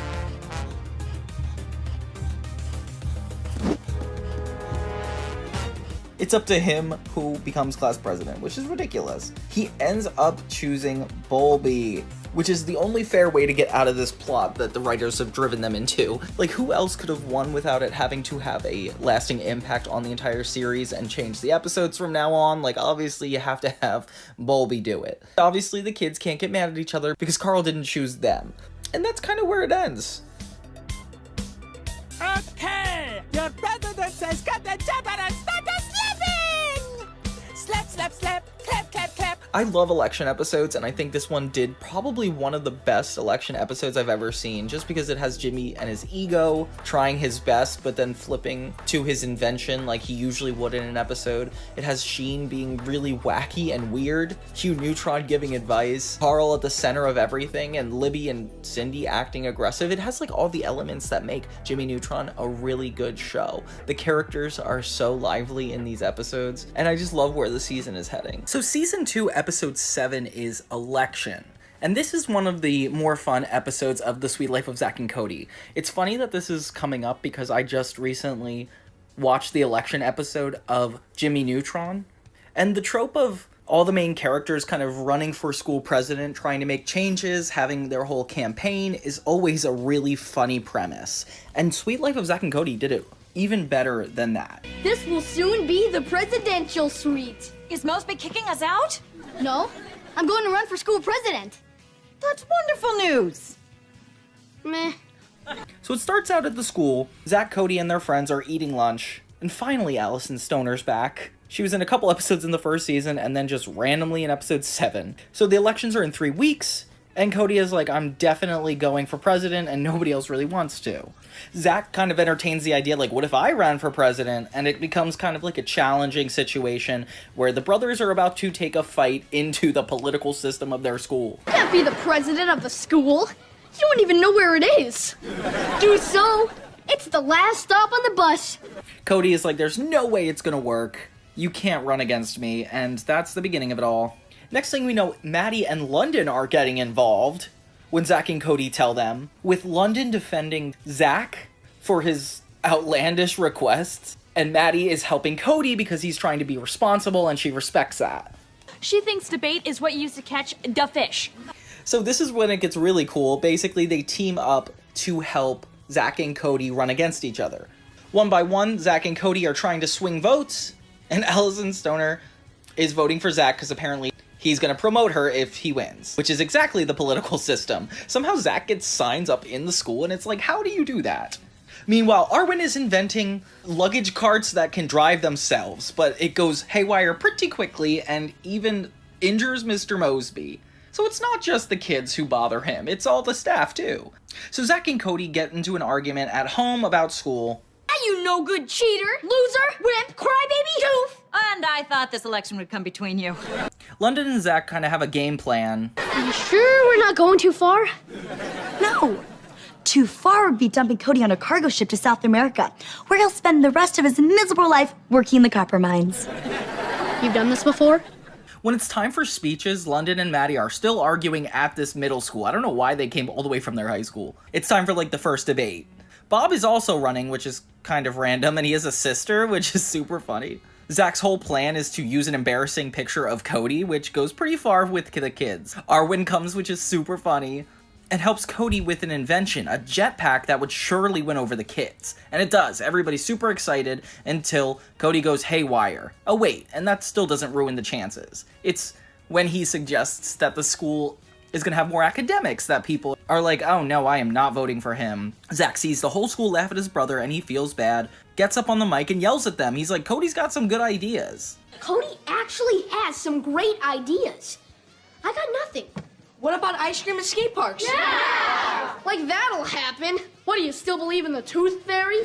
It's up to him who becomes class president, which is ridiculous. He ends up choosing Bulby, which is the only fair way to get out of this plot that the writers have driven them into. Like, who else could have won without it having to have a lasting impact on the entire series and change the episodes from now on? Like, obviously you have to have Bulby do it. Obviously the kids can't get mad at each other because Carl didn't choose them. And that's kind of where it ends. Okay, your president says cut the job and start slapping! Slap, slap, slap, clap, clap, clap. I love election episodes, and I think this one did probably one of the best election episodes I've ever seen, just because it has Jimmy and his ego trying his best, but then flipping to his invention like he usually would in an episode. It has Sheen being really wacky and weird, Hugh Neutron giving advice, Carl at the center of everything, and Libby and Cindy acting aggressive. It has like all the elements that make Jimmy Neutron a really good show. The characters are so lively in these episodes, and I just love where the season is heading. So season 2, episode 7 is Election. And this is one of the more fun episodes of The Sweet Life of Zack and Cody. It's funny that this is coming up because I just recently watched the election episode of Jimmy Neutron. And the trope of all the main characters kind of running for school president, trying to make changes, having their whole campaign is always a really funny premise. And Sweet Life of Zack and Cody did it even better than that. This will soon be the presidential suite. Is Mosby kicking us out? No, I'm going to run for school president. That's wonderful news. Meh. So it starts out at the school. Zack, Cody, and their friends are eating lunch. And finally, Allison Stoner's back. She was in a couple episodes in the first season and then just randomly in episode 7. So the elections are in 3 weeks. And Cody is like, I'm definitely going for president, and nobody else really wants to. Zack kind of entertains the idea, like, what if I ran for president? And it becomes kind of like a challenging situation where the brothers are about to take a fight into the political system of their school. You can't be the president of the school. You don't even know where it is. Do so. It's the last stop on the bus. Cody is like, there's no way it's gonna work. You can't run against me, and that's the beginning of it all. Next thing we know, Maddie and London are getting involved when Zack and Cody tell them, with London defending Zack for his outlandish requests, and Maddie is helping Cody because he's trying to be responsible and she respects that. She thinks debate is what you use to catch the fish. So this is when it gets really cool. Basically, they team up to help Zack and Cody run against each other. One by one, Zack and Cody are trying to swing votes, and Allison Stoner is voting for Zack because apparently he's gonna promote her if he wins, which is exactly the political system. Somehow Zack gets signs up in the school, and it's like, how do you do that? Meanwhile, Arwen is inventing luggage carts that can drive themselves, but it goes haywire pretty quickly and even injures Mr. Mosby. So it's not just the kids who bother him, it's all the staff too. So Zack and Cody get into an argument at home about school. You no good cheater, loser, wimp, crybaby, doof. And I thought this election would come between you. London and Zack kind of have a game plan. Are you sure we're not going too far? No. Too far would be dumping Cody on a cargo ship to South America, where he'll spend the rest of his miserable life working the copper mines. You've done this before? When it's time for speeches, London and Maddie are still arguing at this middle school. I don't know why they came all the way from their high school. It's time for like the first debate. Bob is also running, which is kind of random, and he has a sister, which is super funny. Zack's whole plan is to use an embarrassing picture of Cody, which goes pretty far with the kids. Arwen comes, which is super funny, and helps Cody with an invention, a jetpack that would surely win over the kids. And it does. Everybody's super excited until Cody goes haywire. Oh wait, and that still doesn't ruin the chances. It's when he suggests that the school is gonna have more academics that people are like, oh no, I am not voting for him. Zack sees the whole school laugh at his brother and he feels bad, gets up on the mic and yells at them. He's like, Cody's got some good ideas. Cody actually has some great ideas. I got nothing. What about ice cream and skate parks? Yeah! like that'll happen. What, do you still believe in the tooth fairy?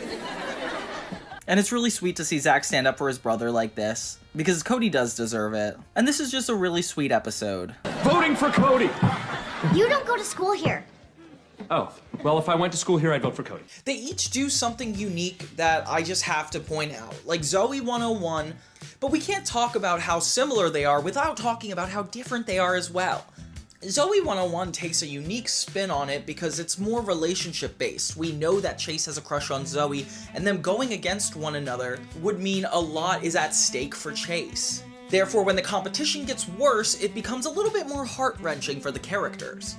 And it's really sweet to see Zac stand up for his brother like this, because Cody does deserve it. And this is just a really sweet episode. Voting for Cody! You don't go to school here. Oh, well, if I went to school here, I'd vote for Cody. They each do something unique that I just have to point out. Like Zoey 101, but we can't talk about how similar they are without talking about how different they are as well. Zoey 101 takes a unique spin on it because it's more relationship based. We know that Chase has a crush on Zoey, and them going against one another would mean a lot is at stake for Chase. Therefore, when the competition gets worse, it becomes a little bit more heart-wrenching for the characters.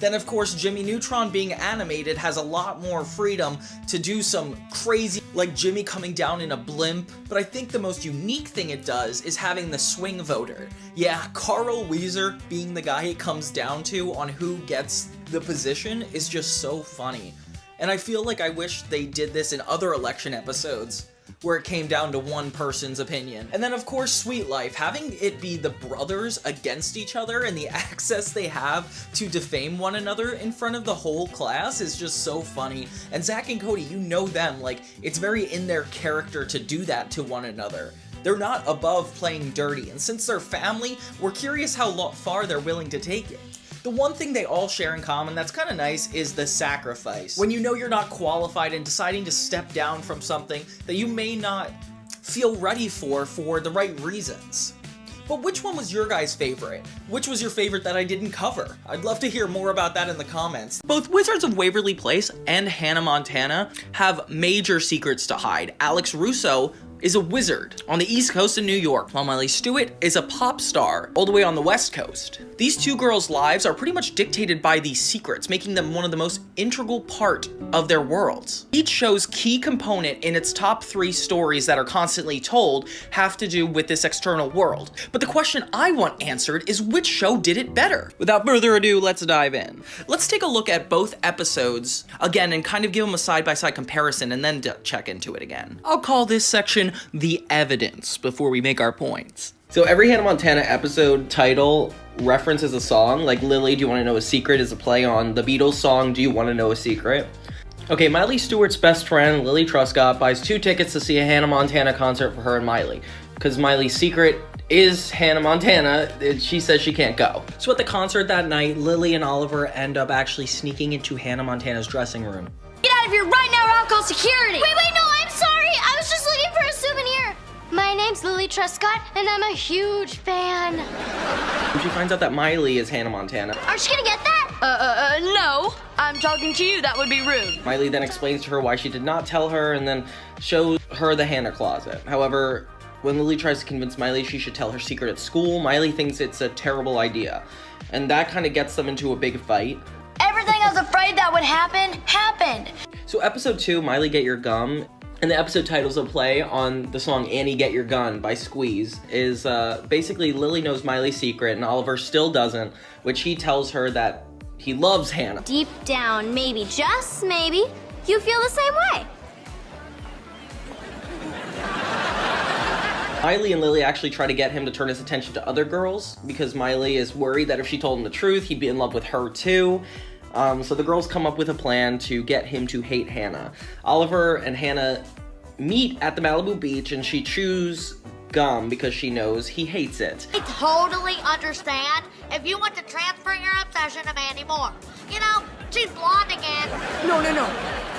Then of course, Jimmy Neutron being animated has a lot more freedom to do some crazy, like Jimmy coming down in a blimp, but I think the most unique thing it does is having the swing voter. Yeah, Carl Weezer being the guy it comes down to on who gets the position is just so funny. And I feel like I wish they did this in other election episodes, where it came down to one person's opinion. And then of course Sweet Life, having it be the brothers against each other and the access they have to defame one another in front of the whole class is just so funny. And Zac and Cody, you know them, like it's very in their character to do that to one another. They're not above playing dirty, and since they're family, we're curious how far they're willing to take it. The one thing they all share in common that's kind of nice is the sacrifice. When you know you're not qualified and deciding to step down from something that you may not feel ready for the right reasons. But which one was your guys' favorite? Which was your favorite that I didn't cover? I'd love to hear more about that in the comments. Both Wizards of Waverly Place and Hannah Montana have major secrets to hide. Alex Russo is a wizard on the East Coast of New York, while Miley Stewart is a pop star all the way on the West Coast. These two girls' lives are pretty much dictated by these secrets, making them one of the most integral part of their worlds. Each show's key component in its top 3 stories that are constantly told have to do with this external world. But the question I want answered is which show did it better? Without further ado, let's dive in. Let's take a look at both episodes again and kind of give them a side-by-side comparison and then check into it again. I'll call this section the evidence before we make our points. So every Hannah Montana episode title references a song, like Lily, Do You Want to Know a Secret is a play on the Beatles song, Do You Want to Know a Secret? Okay, Miley Stewart's best friend, Lily Truscott, buys 2 tickets to see a Hannah Montana concert for her and Miley. Because Miley's secret is Hannah Montana, she says she can't go. So at the concert that night, Lily and Oliver end up actually sneaking into Hannah Montana's dressing room. Get out of here right now or I'll call security! Wait, no, I'm sorry. I was just looking for a souvenir. My name's Lily Truscott, and I'm a huge fan. She finds out that Miley is Hannah Montana. Aren't you gonna get that? No. I'm talking to you, that would be rude. Miley then explains to her why she did not tell her and then shows her the Hannah closet. However, when Lily tries to convince Miley she should tell her secret at school, Miley thinks it's a terrible idea. And that kind of gets them into a big fight. Everything I was afraid that would happen, happened. So episode 2, Miley Get Your Gum, and the episode title's a play on the song Annie Get Your Gun by Squeeze, is basically Lily knows Miley's secret and Oliver still doesn't, which he tells her that he loves Hannah. Deep down, maybe, just maybe, you feel the same way. Miley and Lily actually try to get him to turn his attention to other girls because Miley is worried that if she told him the truth, he'd be in love with her too. So the girls come up with a plan to get him to hate Hannah. Oliver and Hannah meet at the Malibu beach and she chews gum because she knows he hates it. I totally understand if you want to transfer your obsession to Mandy Moore. You know, she's blonde again. No.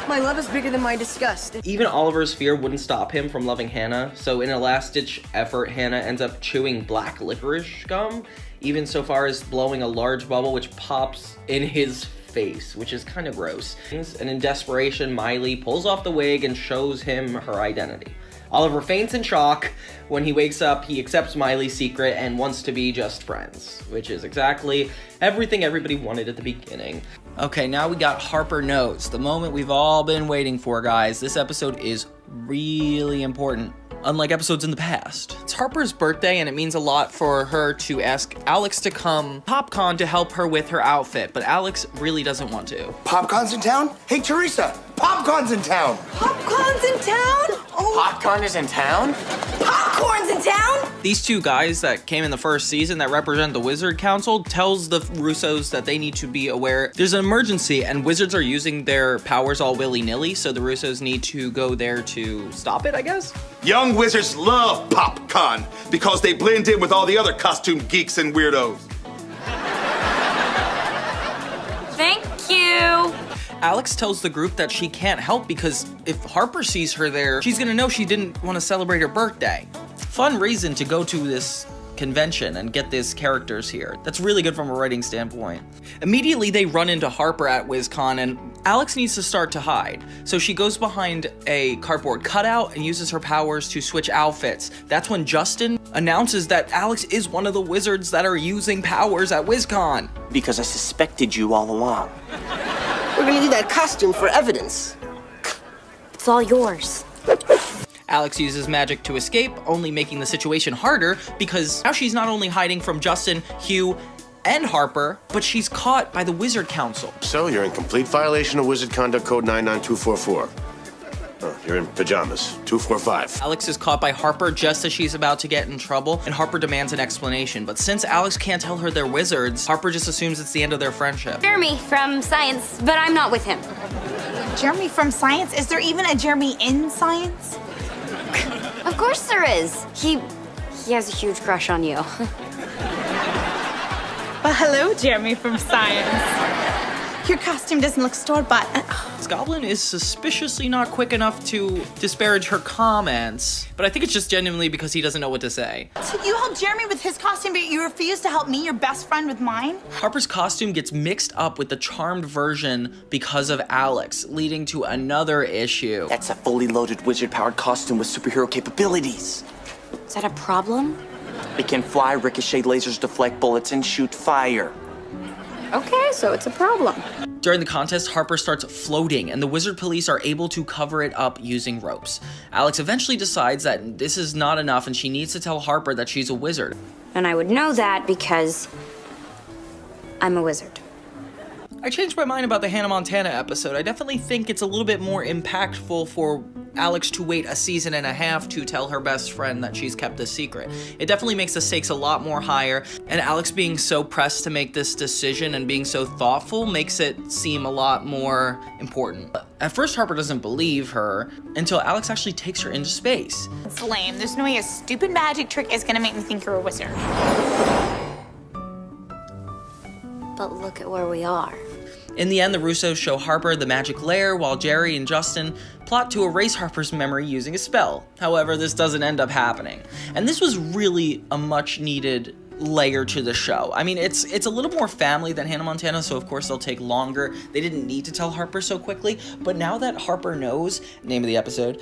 My love is bigger than my disgust. Even Oliver's fear wouldn't stop him from loving Hannah, so in a last-ditch effort, Hannah ends up chewing black licorice gum, even so far as blowing a large bubble which pops in his face, which is kind of gross. And in desperation, Miley pulls off the wig and shows him her identity. Oliver faints in shock. When he wakes up, he accepts Miley's secret and wants to be just friends, which is exactly everything everybody wanted at the beginning. Okay, now we got Harper Knows, the moment we've all been waiting for, guys. This episode is really important, unlike episodes in the past. It's Harper's birthday, and it means a lot for her to ask Alex to come PopCon to help her with her outfit, but Alex really doesn't want to. PopCon's in town? Hey, Teresa, Popcorn's in town. Popcorn's in town? Oh, Popcorn is in town? popcorn's in town? These two guys that came in the first season that represent the Wizard Council tells the Russos that they need to be aware there's an emergency and wizards are using their powers all willy-nilly, so the Russos need to go there to stop it, I guess? Young wizards love popcorn because they blend in with all the other costume geeks and weirdos. Thank you. Alex tells the group that she can't help because if Harper sees her there, she's gonna know she didn't want to celebrate her birthday. Fun reason to go to this convention and get these characters here. That's really good from a writing standpoint. Immediately they run into Harper at WizCon and Alex needs to start to hide. So she goes behind a cardboard cutout and uses her powers to switch outfits. That's when Justin announces that Alex is one of the wizards that are using powers at WizCon. Because I suspected you all along. We're gonna need that costume for evidence. It's all yours. Alex uses magic to escape, only making the situation harder because now she's not only hiding from Justin, Hugh, and Harper, but she's caught by the Wizard Council. So you're in complete violation of Wizard Conduct Code 99244. Oh, you're in pajamas. 245. Alex is caught by Harper just as she's about to get in trouble, and Harper demands an explanation. But since Alex can't tell her they're wizards, Harper just assumes it's the end of their friendship. Jeremy from science, but I'm not with him. Jeremy from science? Is there even a Jeremy in science? Of course there is. He has a huge crush on you. Well, hello, Jeremy from science. Your costume doesn't look store-bought. This goblin is suspiciously not quick enough to disparage her comments, but I think it's just genuinely because he doesn't know what to say. So you helped Jeremy with his costume, but you refuse to help me, your best friend, with mine? Harper's costume gets mixed up with the charmed version because of Alex, leading to another issue. That's a fully loaded wizard-powered costume with superhero capabilities. Is that a problem? It can fly, ricochet lasers, deflect bullets, and shoot fire. Okay, so it's a problem. During the contest, Harper starts floating, and the wizard police are able to cover it up using ropes. Alex eventually decides that this is not enough, and she needs to tell Harper that she's a wizard. And I would know that because I'm a wizard. I changed my mind about the Hannah Montana episode. I definitely think it's a little bit more impactful for Alex to wait a season and a half to tell her best friend that she's kept a secret. It definitely makes the stakes a lot more higher, and Alex being so pressed to make this decision and being so thoughtful makes it seem a lot more important. At first, Harper doesn't believe her until Alex actually takes her into space. It's lame. There's no way a stupid magic trick is gonna make me think you're a wizard. But look at where we are. In the end, the Russos show Harper the magic lair while Jerry and Justin plot to erase Harper's memory using a spell. However, this doesn't end up happening. And this was really a much needed layer to the show. I mean, it's a little more family than Hannah Montana, so of course they'll take longer. They didn't need to tell Harper so quickly, but now that Harper knows, name of the episode,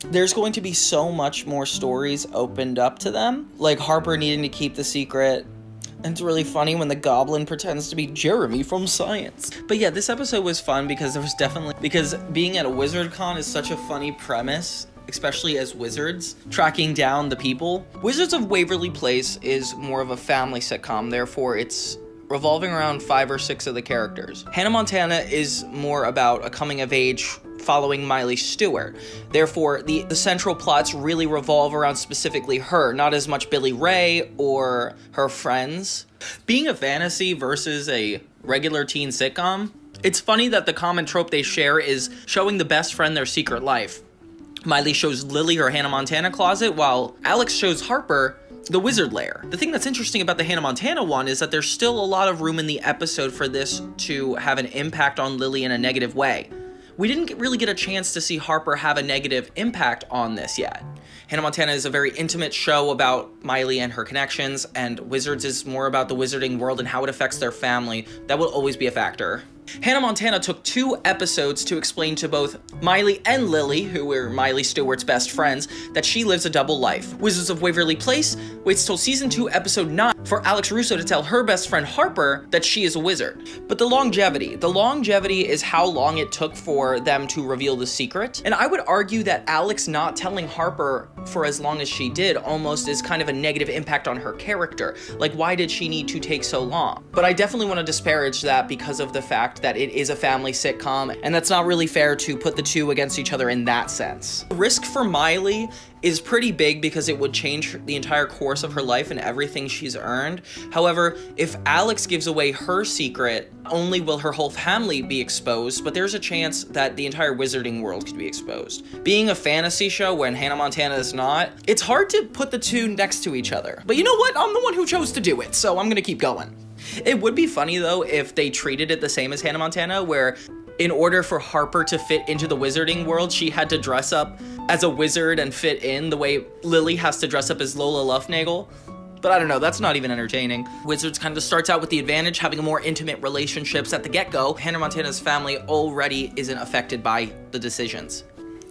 there's going to be so much more stories opened up to them, like Harper needing to keep the secret. And it's really funny when the goblin pretends to be Jeremy from science. But yeah, this episode was fun because because being at a wizard con is such a funny premise, especially as wizards, tracking down the people. Wizards of Waverly Place is more of a family sitcom, therefore it's revolving around 5 or 6 of the characters. Hannah Montana is more about a coming of age following Miley Stewart. Therefore, the central plots really revolve around specifically her, not as much Billy Ray or her friends. Being a fantasy versus a regular teen sitcom, it's funny that the common trope they share is showing the best friend their secret life. Miley shows Lily her Hannah Montana closet, while Alex shows Harper the wizard lair. The thing that's interesting about the Hannah Montana one is that there's still a lot of room in the episode for this to have an impact on Lily in a negative way. We didn't really get a chance to see Harper have a negative impact on this yet. Hannah Montana is a very intimate show about Miley and her connections, and Wizards is more about the wizarding world and how it affects their family. That will always be a factor. Hannah Montana took 2 episodes to explain to both Miley and Lily, who were Miley Stewart's best friends, that she lives a double life. Wizards of Waverly Place waits till season 2, episode 9 for Alex Russo to tell her best friend Harper that she is a wizard. But the longevity is how long it took for them to reveal the secret. And I would argue that Alex not telling Harper for as long as she did almost is kind of a negative impact on her character. Like, why did she need to take so long? But I definitely want to disparage that because of the fact that it is a family sitcom, and that's not really fair to put the two against each other in that sense. The risk for Miley is pretty big because it would change the entire course of her life and everything she's earned. However, if Alex gives away her secret, only will her whole family be exposed, but there's a chance that the entire wizarding world could be exposed. Being a fantasy show when Hannah Montana is not, it's hard to put the two next to each other. But you know what? I'm the one who chose to do it, so I'm gonna keep going. It would be funny though if they treated it the same as Hannah Montana, where in order for Harper to fit into the wizarding world, she had to dress up as a wizard and fit in the way Lily has to dress up as Lola Luftnagel. But I don't know, that's not even entertaining. Wizards kind of starts out with the advantage, having a more intimate relationships at the get-go. Hannah Montana's family already isn't affected by the decisions.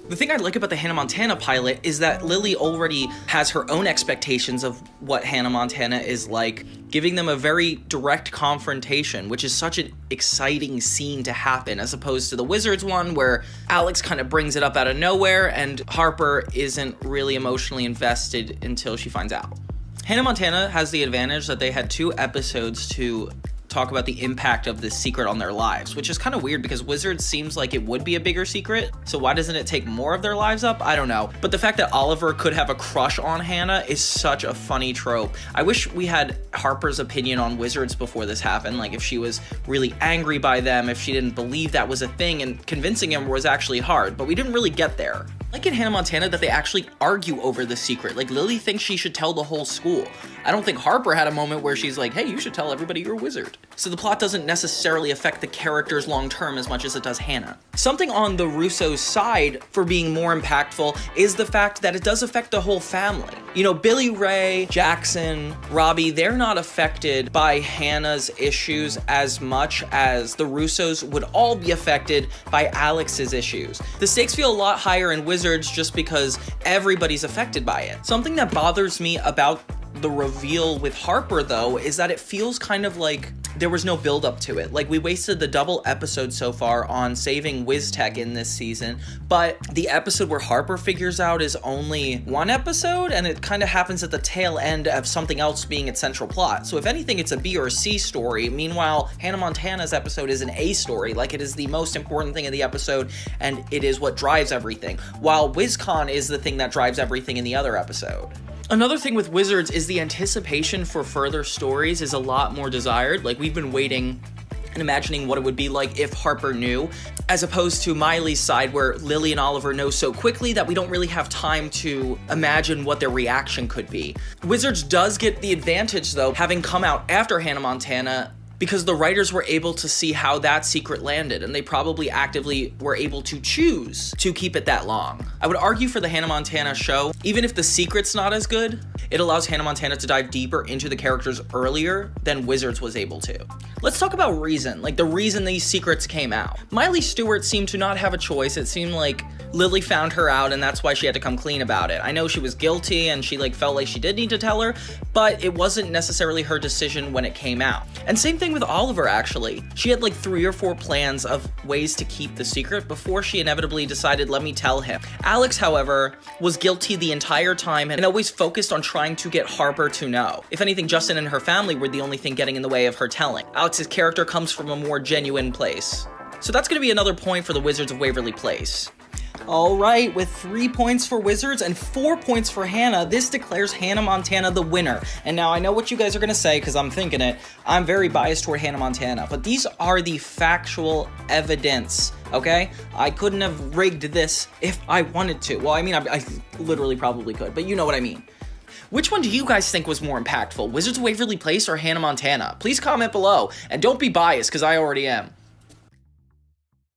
The thing I like about the Hannah Montana pilot is that Lily already has her own expectations of what Hannah Montana is like, giving them a very direct confrontation, which is such an exciting scene to happen, as opposed to the Wizards one where Alex kind of brings it up out of nowhere and Harper isn't really emotionally invested until she finds out. Hannah Montana has the advantage that they had 2 episodes to talk about the impact of this secret on their lives, which is kind of weird because Wizards seems like it would be a bigger secret, so why doesn't it take more of their lives up? I don't know. But the fact that Oliver could have a crush on Hannah is such a funny trope. I wish we had Harper's opinion on Wizards before this happened, like if she was really angry by them, if she didn't believe that was a thing, and convincing him was actually hard, but we didn't really get there. Like in Hannah Montana that they actually argue over the secret. Like Lily thinks she should tell the whole school. I don't think Harper had a moment where she's like, hey, you should tell everybody you're a wizard. So the plot doesn't necessarily affect the characters long term as much as it does Hannah. Something on the Russos' side for being more impactful is the fact that it does affect the whole family. You know, Billy Ray, Jackson, Robbie, they're not affected by Hannah's issues as much as the Russos would all be affected by Alex's issues. The stakes feel a lot higher in Wizards just because everybody's affected by it. Something that bothers me about the reveal with Harper though is that it feels kind of like there was no build up to it. Like we wasted the double episode so far on saving WizTech in this season, but the episode where Harper figures out is only 1 episode and it kind of happens at the tail end of something else being its central plot. So if anything, it's a B or C story. Meanwhile, Hannah Montana's episode is an A story, like it is the most important thing in the episode and it is what drives everything, while WizCon is the thing that drives everything in the other episode. Another thing with Wizards is the anticipation for further stories is a lot more desired. Like we've been waiting and imagining what it would be like if Harper knew, as opposed to Miley's side where Lily and Oliver know so quickly that we don't really have time to imagine what their reaction could be. Wizards does get the advantage though, having come out after Hannah Montana, because the writers were able to see how that secret landed and they probably actively were able to choose to keep it that long. I would argue for the Hannah Montana show, even if the secret's not as good, it allows Hannah Montana to dive deeper into the characters earlier than Wizards was able to. Let's talk about reason, like the reason these secrets came out. Miley Stewart seemed to not have a choice. It seemed like Lily found her out and that's why she had to come clean about it. I know she was guilty and she felt like she did need to tell her, but it wasn't necessarily her decision when it came out. And same thing with Oliver actually. She had like 3 or 4 plans of ways to keep the secret before she inevitably decided, let me tell him. Alex, however, was guilty the entire time and always focused on trying to get Harper to know. If anything, Justin and her family were the only thing getting in the way of her telling. Alex's character comes from a more genuine place. So that's gonna be another point for the Wizards of Waverly Place. All right, with 3 points for Wizards and 4 points for Hannah, this declares Hannah Montana the winner. And now I know what you guys are gonna say, because I'm thinking it. I'm very biased toward Hannah Montana, but these are the factual evidence, okay? I couldn't have rigged this if I wanted to. Well, I mean, I literally probably could, but you know what I mean. Which one do you guys think was more impactful, Wizards of Waverly Place or Hannah Montana? Please comment below, and don't be biased, because I already am.